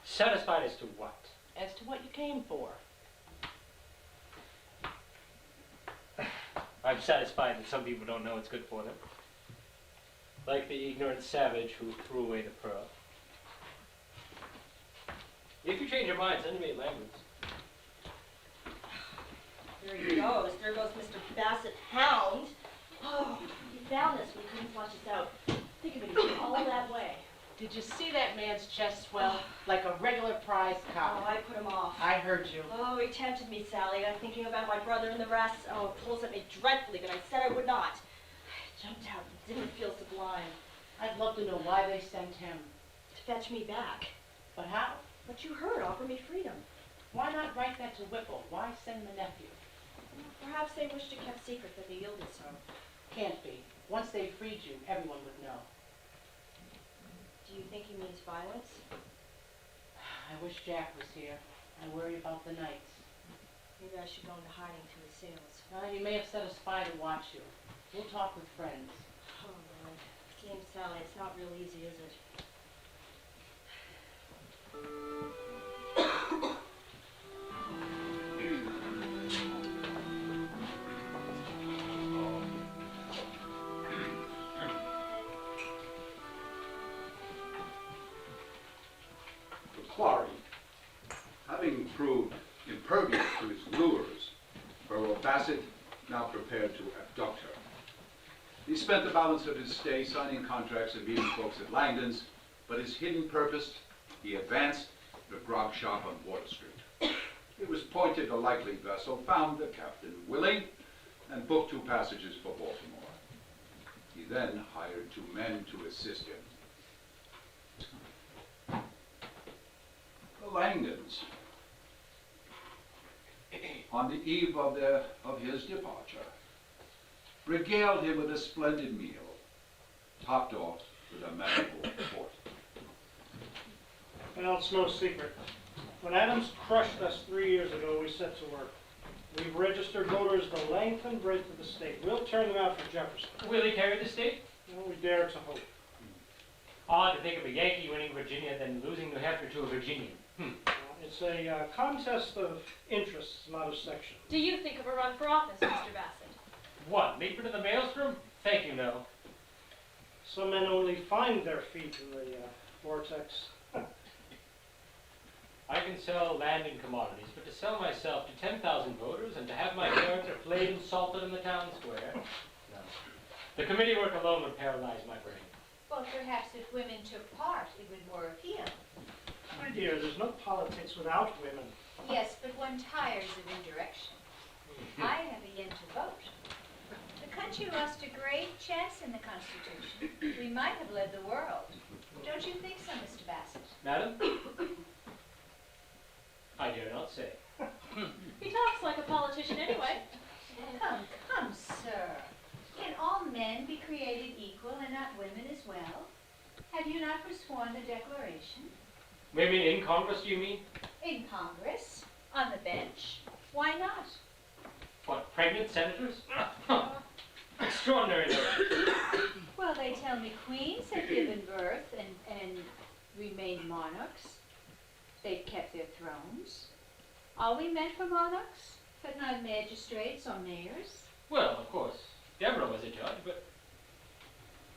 Satisfied as to what? As to what you came for? I'm satisfied that some people don't know what's good for them. Like the ignorant savage who threw away the pearl. If you change your mind, send me a language. There he goes. There goes Mr. Bassett, hound. Oh, he found this. We couldn't flush us out. Think of it, he came all that way. Did you see that man's chest swell like a regular prize Oh, cow? I put him off. I heard you. Oh, he tempted me, Sally. I'm thinking about my brother and the rest. Oh, it pulls at me dreadfully, but I said I would not. I jumped out. It didn't feel sublime. I'd love to know why they sent him. To fetch me back. But how? But you heard, offer me freedom. Why not write that to Whipple? Why send the nephew? Perhaps they wished it kept secret that they yielded so. Can't be. Once they freed you, everyone would know. Do you think he means violence? I wish Jack was here. I worry about the nights. Maybe I should go into hiding to his sails. He may have set a spy to watch you. We'll talk with friends. Oh, Lord. Dame Sally, it's not real easy, is it? The quarry, having proved impervious to his lures, Earl Bassett now prepared to abduct her. He spent the balance of his stay signing contracts and meeting folks at Langdon's, but his hidden purpose, he advanced the grog shop on Water Street. It was pointed a likely vessel, found the captain willing, and booked 2 passages for Baltimore. He then hired 2 men to assist him. Langdons, on the eve of his departure, regaled him with a splendid meal, topped off with a marigold port. Well, it's no secret. When Adams crushed us 3 years ago, we set to work. We've registered voters the length and breadth of the state. We'll turn them out for Jefferson. Will he carry the state? Well, we dare to hope. Odd to think of a Yankee winning Virginia than losing New Hampshire to a Virginian. It's a contest of interests, not of section. Do you think of a run for office, Mr. Bassett? What, leap into the maelstrom? Thank you, no. Some men only find their feet in the vortex. I can sell land and commodities, but to sell myself to 10,000 voters and to have my character flayed and salted in the town square? No. The committee work alone would paralyze my brain. Well, perhaps if women took part, it would more appeal. My dear, there's no politics without women. Yes, but one tires of indirection. I have a yen to vote. The country lost a great chance in the Constitution. We might have led the world. Don't you think so, Mr. Bassett? Madam? I dare not say. He talks like a politician anyway. Come, sir. Can all men be created equal and not women as well? Have you not forsworn the Declaration? Women in Congress, do you mean? In Congress? On the bench? Why not? What, pregnant senators? Extraordinary. Well, they tell me queens have given birth and remained monarchs. They've kept their thrones. Are we meant for monarchs, but not magistrates or mayors? Well, of course, Deborah was a judge, but...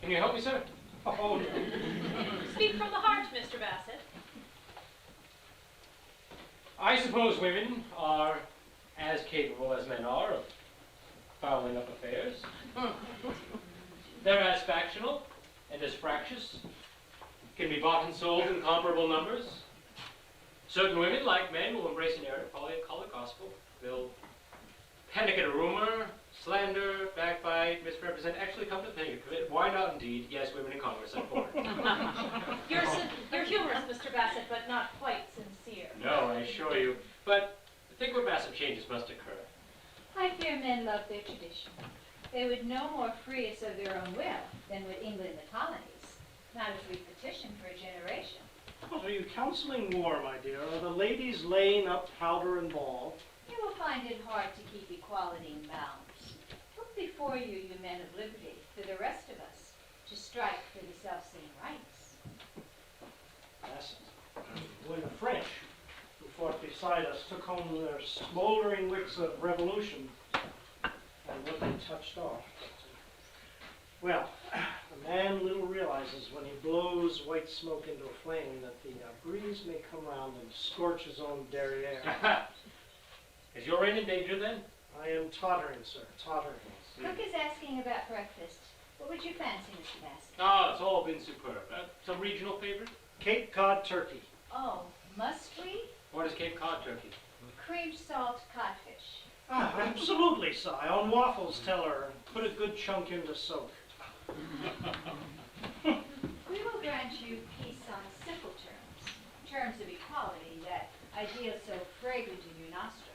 Can you help me, sir? Oh, no. Speak from the heart, Mr. Bassett. I suppose women are as capable as men are of fouling up affairs. They're as factional and as fractious, can be bought and sold in comparable numbers. Certain women, like men, will embrace a narrative, call it gospel. They'll panic at a rumor, slander, backbite, misrepresent, actually come to think of it. Why not indeed? Yes, women in Congress, I'm for it. You're humorous, Mr. Bassett, but not quite sincere. No, I assure you. But think where massive changes must occur. I fear men love their tradition. They would no more free us of their own will than would England and the colonies, not if we petitioned for a generation. What, are you counseling war, my dear? Are the ladies laying up powder and ball? You will find it hard to keep equality in bounds. Look before you, you men of liberty, for the rest of us, to strike for the self-same rights. Bassett. When the French, who fought beside us, took home their smoldering wicks of revolution and what they touched off. Well, a man little realizes when he blows white smoke into a flame that the breeze may come round and scorch his own derriere. Is your reign in danger then? I am tottering, sir, tottering. Cook is asking about breakfast. What would you fancy, Mr. Bassett? Ah, it's all been superb. Some regional favorite? Cape Cod turkey. Oh, must we? What is Cape Cod turkey? Creamed salt codfish. Ah, absolutely, Si. On waffles, tell her, and put a good chunk in to soak. We will grant you peace on simple terms of equality, that ideal so fragrant in your nostrils.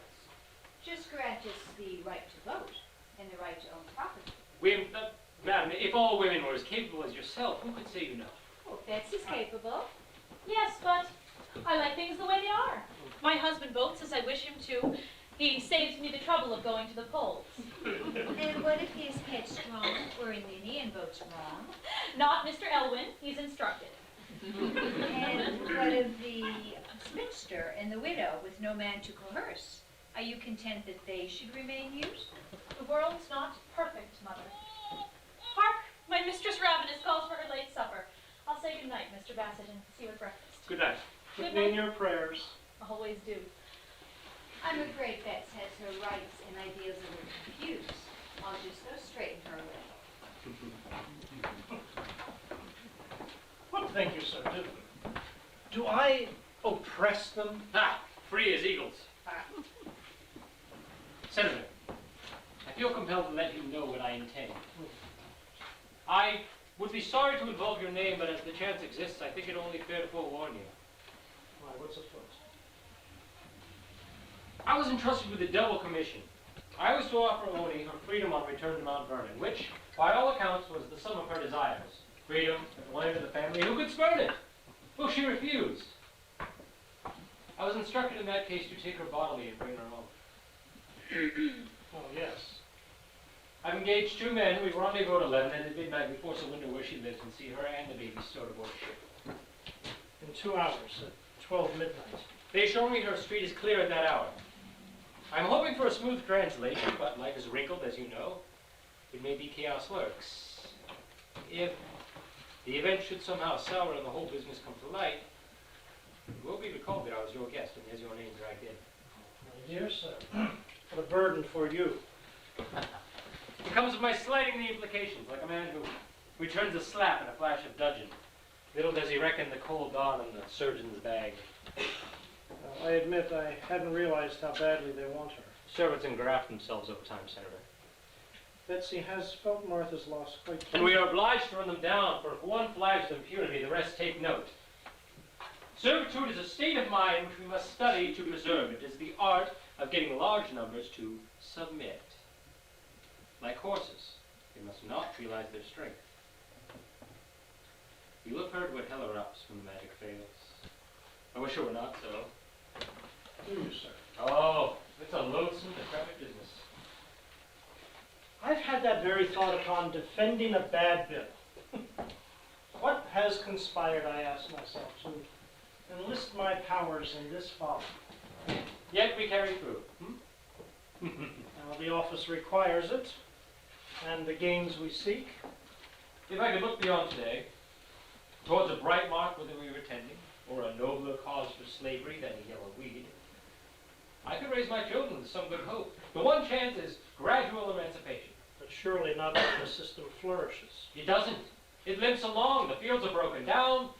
Just grant us the right to vote and the right to own property. Madam, if all women were as capable as yourself, who could say you no? Oh, Betsy's capable. Yes, but I like things the way they are. My husband votes as I wish him to. He saves me the trouble of going to the polls. And what if he is headstrong or a ninny and votes wrong? Not Mr. Elwyn, he's instructed. And what of the spinster and the widow with no man to coerce? Are you content that they should remain mute? The world's not perfect, Mother. Hark, my mistress Ravenous calls for her late supper. I'll say good night, Mr. Bassett, and see you at breakfast. Good night. Put me in your prayers. Always do. I'm afraid Bets has her rights and ideals a little confused. I'll just go straighten her away. What think you, sir? Do I oppress them? Ah, free as eagles. Senator, I feel compelled to let you know what I intend. I would be sorry to involve your name, but as the chance exists, I think it only fair to forewarn you. Why, what's afoot? I was entrusted with a double commission. I was to offer Oni her freedom on return to Mount Vernon, which, by all accounts, was the sum of her desires. Freedom, and one into the family, who could spurn it? Well, she refused. I was instructed in that case to take her bodily and bring her home. Oh, yes. I've engaged 2 men who we rendezvous at 11 and at midnight we force a window where she lives and see her and the baby stowed aboard ship. In 2 hours, at 12 midnight. They assure me her street is clear at that hour. I'm hoping for a smooth translation, but life is wrinkled, as you know. It may be chaos lurks. If the event should somehow sour and the whole business come to light, it will be recalled that I was your guest and there's your name dragged in. My dear sir, what a burden for you. It comes of my slighting the implications, like a man who returns a slap in a flash of dudgeon. Little does he reckon the cold dawn in the surgeon's bag. I admit I hadn't realized how badly they want her. Servants engraft themselves over time, Senator. Betsy has felt Martha's loss quite And we are obliged to run them down, for if one flags with impunity, the rest take note. Servitude is a state of mind which we must study to preserve. It is the art of getting large numbers to submit. Like horses, they must not realize their strength. You have heard what hell erupts when the magic fails. I wish it were not so. Do you, sir? Oh, it's a loathsome, decrepit business. I've had that very thought upon defending a bad bill. What has conspired, I ask myself, to enlist my powers in this folly? Yet we carry through. Now, the office requires it, and the gains we seek. If I could look beyond today, towards a bright mark whither we were tending, or a nobler cause for slavery than a yellow weed, I could raise my children to some good hope. The one chance is gradual emancipation. But surely not when the system flourishes. It doesn't. It limps along. The fields are broken down.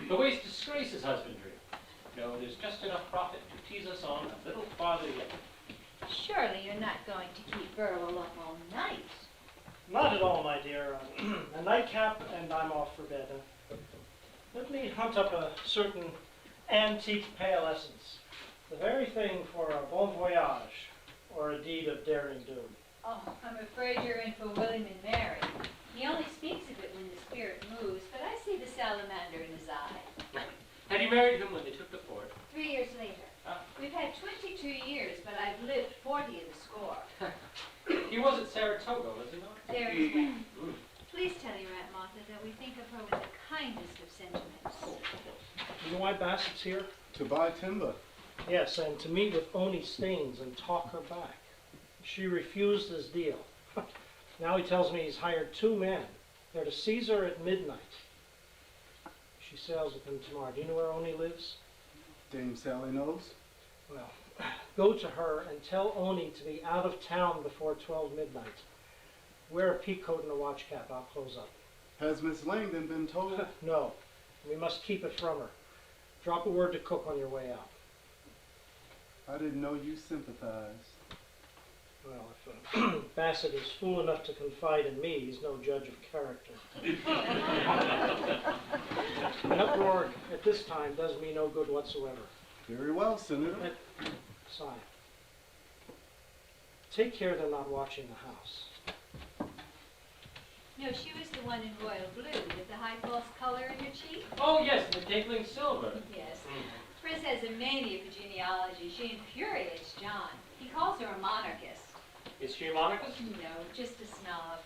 The waste disgraces husbandry. No, there's just enough profit to tease us on a little farther yet. Surely you're not going to keep Burl up all night. Not at all, my dear. A nightcap, and I'm off for bed. Let me hunt up a certain antique pale essence. The very thing for a bon voyage, or a deed of derring doom. Oh, I'm afraid you're in for William and Mary. He only speaks of it when the spirit moves, but I see the salamander in his eye. Had you married him when they took the fort? 3 years later. Ah. We've had 22 years, but I've lived 40 of the score. He was at Saratoga, was he not? There is one. Please tell your Aunt Martha that we think of her with the kindest of sentiments. You know why Bassett's here? To buy timber. Yes, and to meet with Oni Staines and talk her back. She refused his deal. Now he tells me he's hired 2 men. They're to seize her at midnight. She sails with him tomorrow. Do you know where Oni lives? Dame Sally knows. Well, go to her and tell Oni to be out of town before 12 midnight. Wear a peak coat and a watch cap. I'll close up. Has Miss Langdon been told? No, we must keep it from her. Drop a word to Cook on your way out. I didn't know you sympathized. Well, if Bassett is fool enough to confide in me, he's no judge of character. An uproar at this time does me no good whatsoever. Very well, Senator. Sigh. Take care they're not watching the house. No, she was the one in royal blue with the high false color in her cheek. Oh, yes, the tinkling silver. Yes. Pris has a mania for genealogy. She infuriates John. He calls her a monarchist. Is she a monarchist? No, just a snob.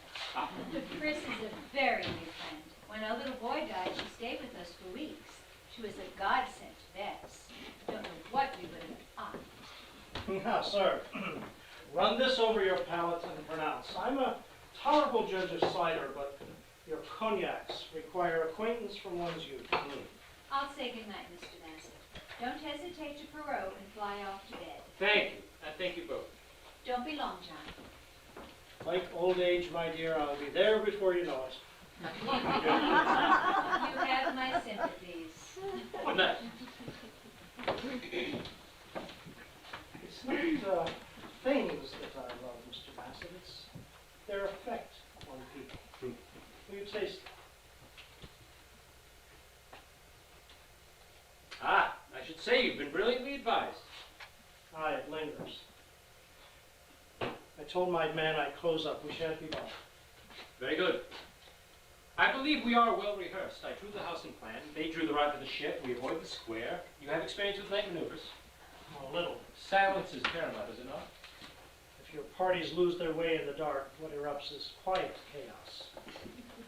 Pris is a very new friend. When our little boy died, she stayed with us for weeks. She was a godsend to Bess. Don't know what we would have done. Now, sir, run this over your palate and pronounce. I'm a tolerable judge of cider, but your cognacs require acquaintance from one's youth. I'll say goodnight, Mr. Bassett. Don't hesitate to pirogue and fly off to bed. Thank you. Thank you both. Don't be long, John. Like old age, my dear, I'll be there before you know it. You have my sympathies. Good night. It's not things that I love, Mr. Bassett. It's their effect on people. Will you taste? Ah, I should say you've been brilliantly advised. Aye, it lingers. told my man I'd close up. We shan't be bothered. Very good. I believe we are well rehearsed. I drew the house in plan. They drew the route to the ship. We avoid the square. You have experience with night maneuvers. A little. Silence is paramount, is it not? If your parties lose their way in the dark, what erupts is quiet chaos.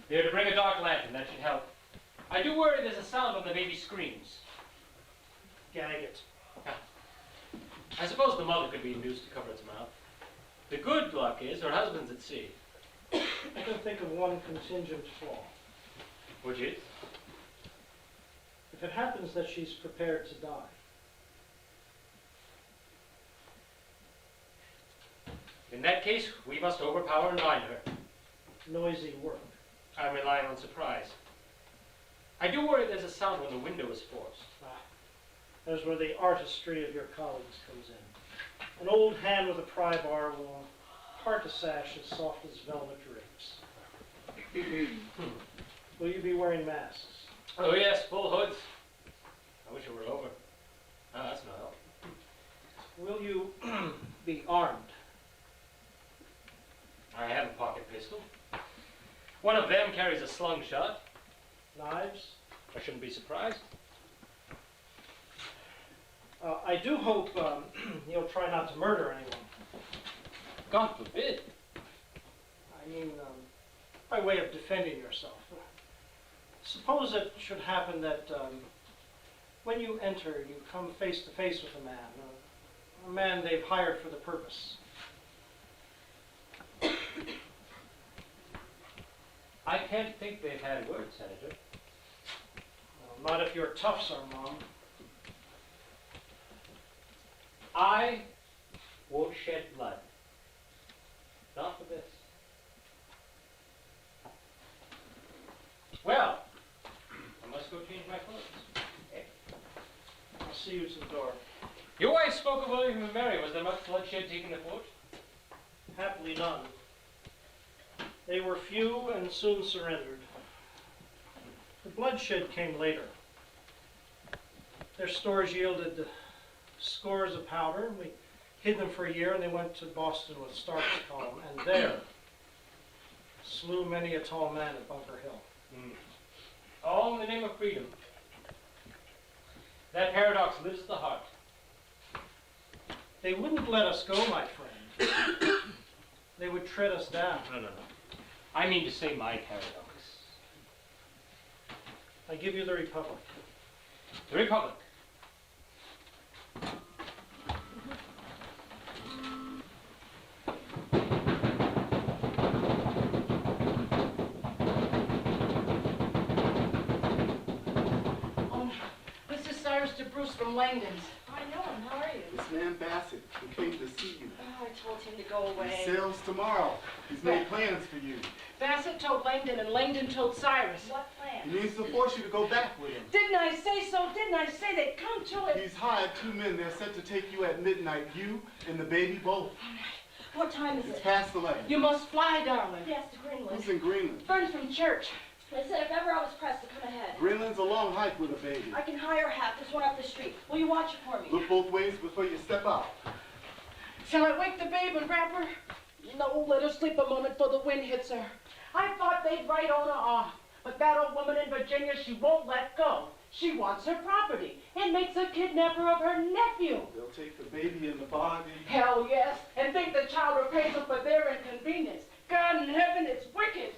They're to bring a dark lantern. That should help. I do worry there's a sound when the baby screams. Gag it. I suppose the mother could be induced to cover its mouth. The good luck is her husband's at sea. I can think of one contingent flaw. Which is? If it happens that she's prepared to die, In that case, we must overpower and bind her. noisy work. I'm relying on surprise. I do worry there's a sound when the window is forced. There's where the artistry of your colleagues comes in. An old hand with a pry bar will part a sash as soft as velvet drapes. Will you be wearing masks? Oh yes, full hoods. I wish it were over. Oh, that's no help. Will you be armed? I have a pocket pistol. One of them carries a slungshot. Knives? I shouldn't be surprised. I do hope you'll try not to murder anyone. God forbid. I mean, by way of defending yourself. Suppose it should happen that when you enter, you come face to face with a man they've hired for the purpose. I can't think they've had word, Senator. Well, not if your toughs are mum. I won't shed blood. Not for this. Well, I must go change my clothes. I'll see you to the door. Your wife spoke of William and Mary. Was there much bloodshed taking the fort? Happily none. They were few and soon surrendered. The bloodshed came later. Their stores yielded scores of powder. We hid them for a year and they went to Boston with Stark's column, and there slew many a tall man at Bunker Hill. All in the name of freedom. That paradox lives at the heart. They wouldn't let us go, my friend. They would tread us down. No. I mean to say my paradox. I give you the Republic. The Republic. This is Cyrus de Bruce from Langdon's. I know him. How are you? This man Bassett, who came to see you. Oh, I told him to go away. He sails tomorrow. He's made plans for you. Bassett told Langdon and Langdon told Cyrus. What plan? He means to force you to go back with him. Didn't I say so? Didn't I say they'd come to it? He's hired 2 men. They're set to take you at midnight. You and the baby both. What time is It's it? past 11. You must fly, darling. Yes, to Greenland. Who's in Greenland? Friends from church. They said if ever I was pressed to come ahead. Greenland's a long hike with a baby. I can hire a hack. There's one up the street. Will you watch it for me? Look both ways before you step out. Shall I wake the babe and wrap her? No, let her sleep a moment before the wind hits her. I thought they'd write Ona off, but that old woman in Virginia, she won't let go. She wants her property and makes a kidnapper of her nephew. They'll take the baby in the bargain. Hell yes, and think the child repays them for their inconvenience. God in heaven, it's wicked.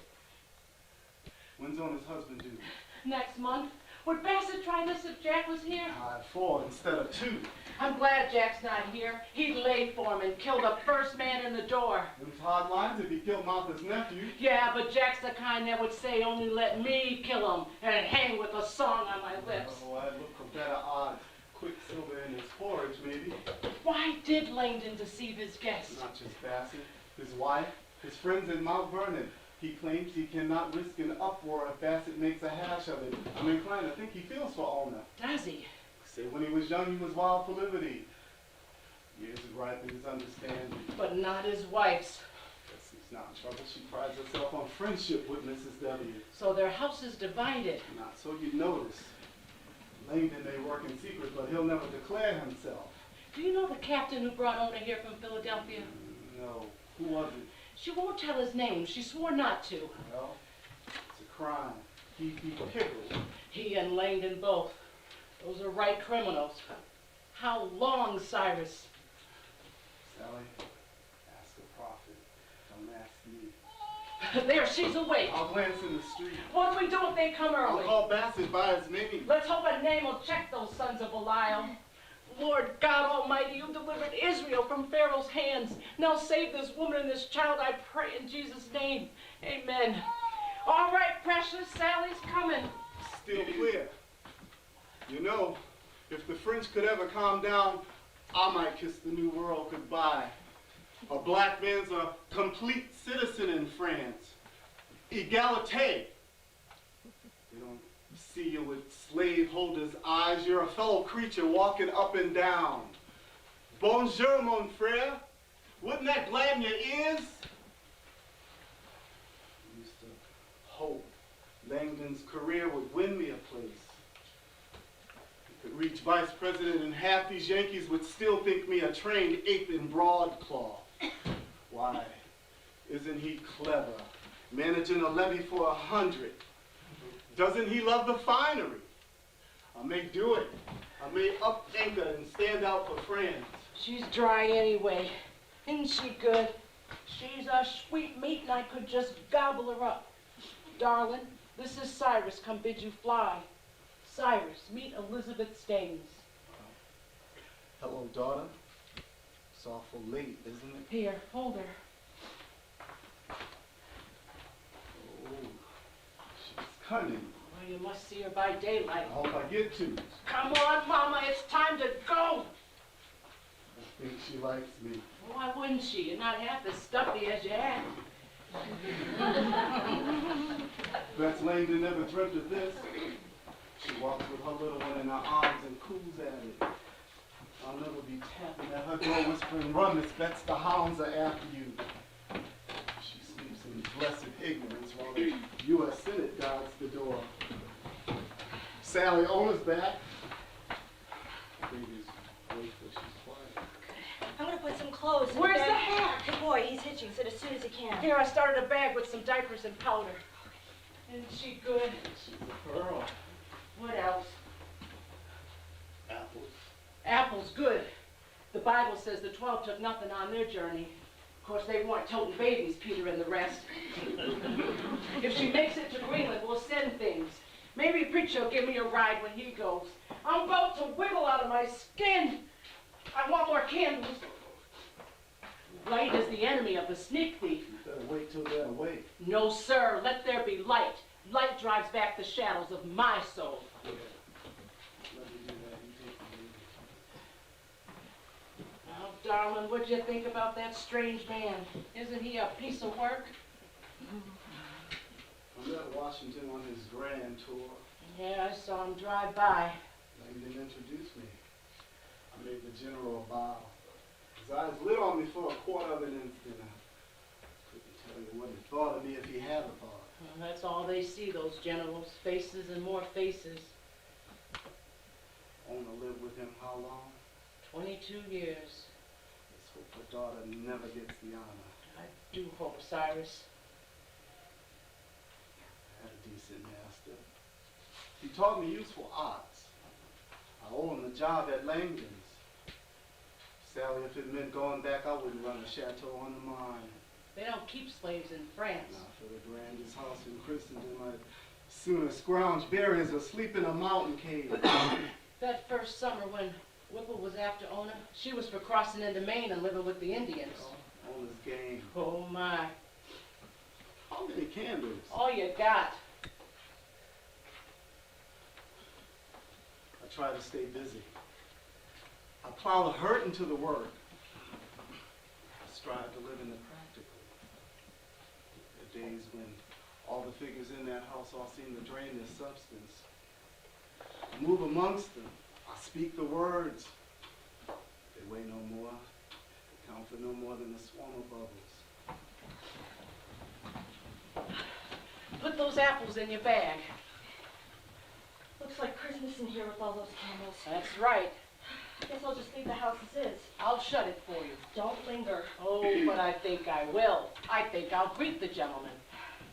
When's Ona's husband due? Next month. Would Bassett try this if Jack was here? 4 instead of 2. I'm glad Jack's not here. He'd lay for him and kill the first man in the door. Them's hard lines if he killed Martha's nephew. Yeah, but Jack's the kind that would say only let me kill him and hang with a song on my lips. Oh, I'd look for better odds. Quicksilver in his porridge, maybe. Why did Langdon deceive his guests? Not just Bassett, his wife, his friends in Mount Vernon. He claims he cannot risk an uproar if Bassett makes a hash of it. I'm inclined to think he feels for Ona. Does he? Say when he was young, he was wild for liberty. Years have ripened his understanding. But not his wife's. Guess he's not in trouble. She prides herself on friendship with Mrs. W. So their house is divided. Not so you'd notice. Langdon may work in secret, but he'll never declare himself. Do you know the captain who brought Ona here from Philadelphia? No. Who was it? She won't tell his name. She swore not to. Well, it's a crime. He'd be pickled. He and Langdon both. Those are right criminals. How long, Cyrus? Sally, ask a prophet. Don't ask me. There, she's awake. I'll glance in the street. What do we do if they come I'll early? call Bassett by his name. Let's hope a name will check those sons of Belial. Lord God Almighty, you delivered Israel from Pharaoh's hands. Now save this woman and this child, I pray in Jesus' name. Amen. All right, precious, Sally's coming. Still clear. You know, if the French could ever calm down, I might kiss the new world goodbye. A black man's a complete citizen in France. Egalite. They don't see you with slaveholders' eyes. You're a fellow creature walking up and down. Bonjour, mon frère. Wouldn't that gladden your ears? I used to hope Langdon's career would win me a place. He could reach vice president and half these Yankees would still think me a trained ape in broadcloth. Why, isn't he clever? Managing a levy for 100. Doesn't he love the finery? I may do it. I may up anchor and stand out for France. She's dry anyway. Isn't she good? She's a sweet meat and I could just gobble her up. Darling, this is Cyrus, come bid you fly. Cyrus, meet Elizabeth Staines. Hello, daughter. It's awful late, isn't it? Here, hold her. Oh, she's cunning. Well, you must see her by daylight. I hope I get to. Come on, Mama, it's time to go. I think she likes me. Why wouldn't she? You're not half as stuffy as you act. Bets Langdon never dreamt of this. She walks with her little one in her arms and coos at it. I'll never be tapping at her door whispering, run, Miss Betts, the hounds are after you. She sleeps in blessed ignorance while the U.S. Senate guards the door. Sally Owner's back. Baby's awake, but she's quiet. I'm gonna put some clothes in Where's bed. the hat? The boy, he's hitching, so as soon as he can. Here, I started a bag with some diapers and powder. Isn't she good? She's a pearl. What else? Apples. Apple's good. The Bible says the 12 took nothing on their journey. Of course, they weren't toting babies, Peter and the rest. If she makes it to Greenland, we'll send things. Maybe Preacher will give me a ride when he goes. I'm about to wiggle out of my skin. I want more candles. Light is the enemy of the sneak thief. You better wait till they're awake. No, sir. Let there be light. Light drives back the shadows of my soul. Yeah. Let me do that. You take the lead. Oh, darling, what'd you think about that strange man? Isn't he a piece of work? I met Washington on his grand tour. Yeah, I saw him drive by. Langdon introduced me. I made the general a bow. His eyes lit on me for a quarter of an instant. I couldn't tell you what he thought of me if he had a thought. Well, that's all they see, those generals. Faces and more faces. I want to live with him how long? 22 years. Let's hope her daughter never gets the honor. I do hope, Cyrus. I had a decent master. He taught me useful arts. I owe him a job at Langdon's. Sally, if it meant going back, I wouldn't run a chateau on the Marne. They don't keep slaves in France. Not for the grandest house in Christendom. I'd sooner scrounge berries or sleep in a mountain cave. That first summer when Whipple was after Ona, she was for crossing into Maine and living with the Indians. On his game. Oh, my. How many candles? All you got. I try to stay busy. I plow the hurt into the work. I strive to live in the practical. There are days when all the figures in that house all seem to drain their substance. I move amongst them. I speak the words. They weigh no more. They count for no more than a swarm of bubbles. Put those apples in your bag. Looks like Christmas in here with all those candles. That's right. Guess I'll just leave the house as is. I'll shut it for you. Don't linger. Oh, but I think I will. I think I'll greet the gentleman.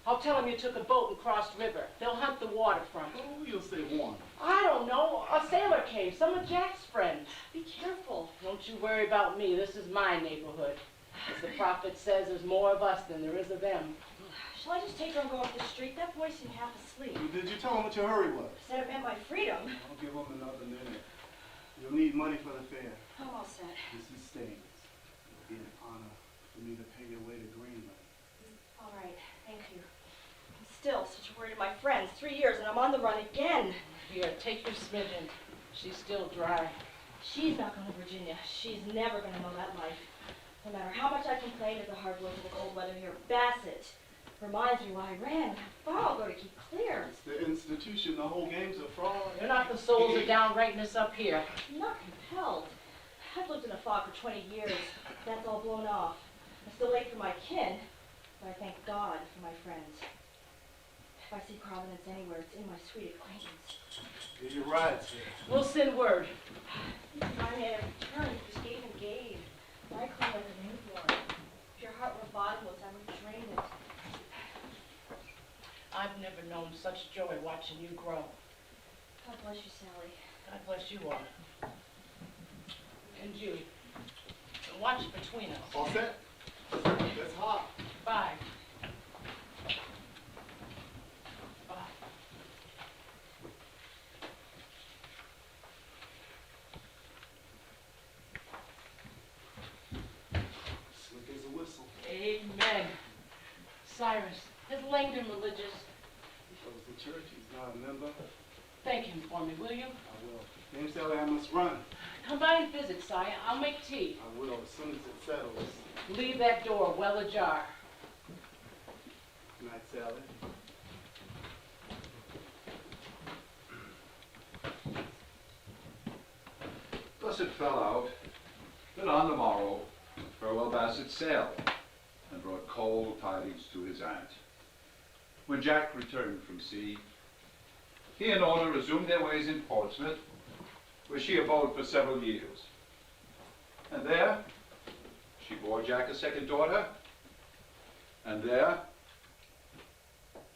I'll tell him you took a boat and crossed river. They'll hunt the waterfront. Oh, you'll say one. I don't know. A sailor came, some of Jack's friends. Be careful. Don't you worry about me. This is my neighborhood. As the prophet says, there's more of us than there is of them. Shall I just take her and go up the street? That boy seemed half asleep. Did you tell him what your hurry was? Said it meant my freedom. I'll give him another minute. You'll need money for the fare. I'm all set. This is Staines. It'll be an honor for me to pay your way to Greenland. All right, thank you. I'm still such a worry to my friends. 3 years and I'm on the run again. Here, take your smidgen. She's still dry. She's not going to Virginia. She's never going to know that life. No matter how much I complain of the hard work and the cold weather here, Bassett reminds me why I ran. How far I'll go to keep clear. It's the institution. The whole game's a fraud. You're not the souls of downrightness up here. I'm not compelled. I've lived in a fog for 20 years. That's all blown off. I'm still late for my kin, but I thank God for my friends. If I see Providence anywhere, it's in my sweet acquaintance. You're right, sir. We'll send word. You remind me at every turn, you just gave and gave. I clean like a newborn. If your heart were bottomless, I would drain it. I've never known such joy watching you grow. God bless you, Sally. God bless you all. And you. Watch between us. All set? That's hot. Bye. Bye. Slick as a whistle. Amen. Cyrus, is Langdon religious? He goes to church. He's not a member. Thank him for me, will you? I will. Name Sally, I must run. Come by and visit, Si. I'll make tea. I will as soon as it settles. Leave that door well ajar. Good night, Sally. Thus it fell out that on the morrow, Farewell Bassett sailed and brought cold tidings to his aunt. When Jack returned from sea, he and Ona resumed their ways in Portsmouth, where she abode for several years. And there, she bore Jack a second daughter, and there,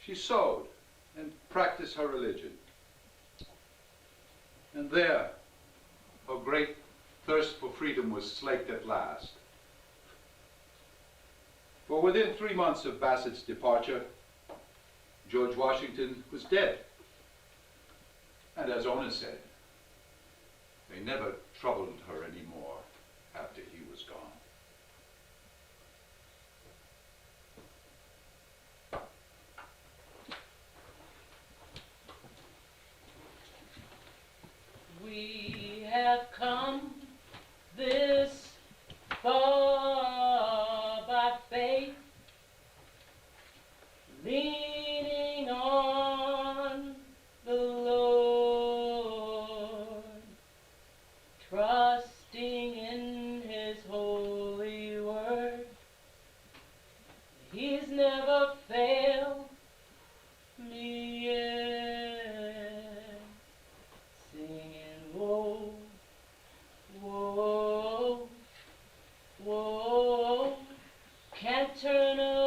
she sewed and practiced her religion. And there, her great thirst for freedom was slaked at last. For within 3 months of Bassett's departure, George Washington was dead. And as Ona said, they never troubled her anymore after he was gone. We have come this far by faith, leaning on the Lord, trusting in His holy word. He's never failed me yet, singing, whoa, whoa, whoa, can't turn away.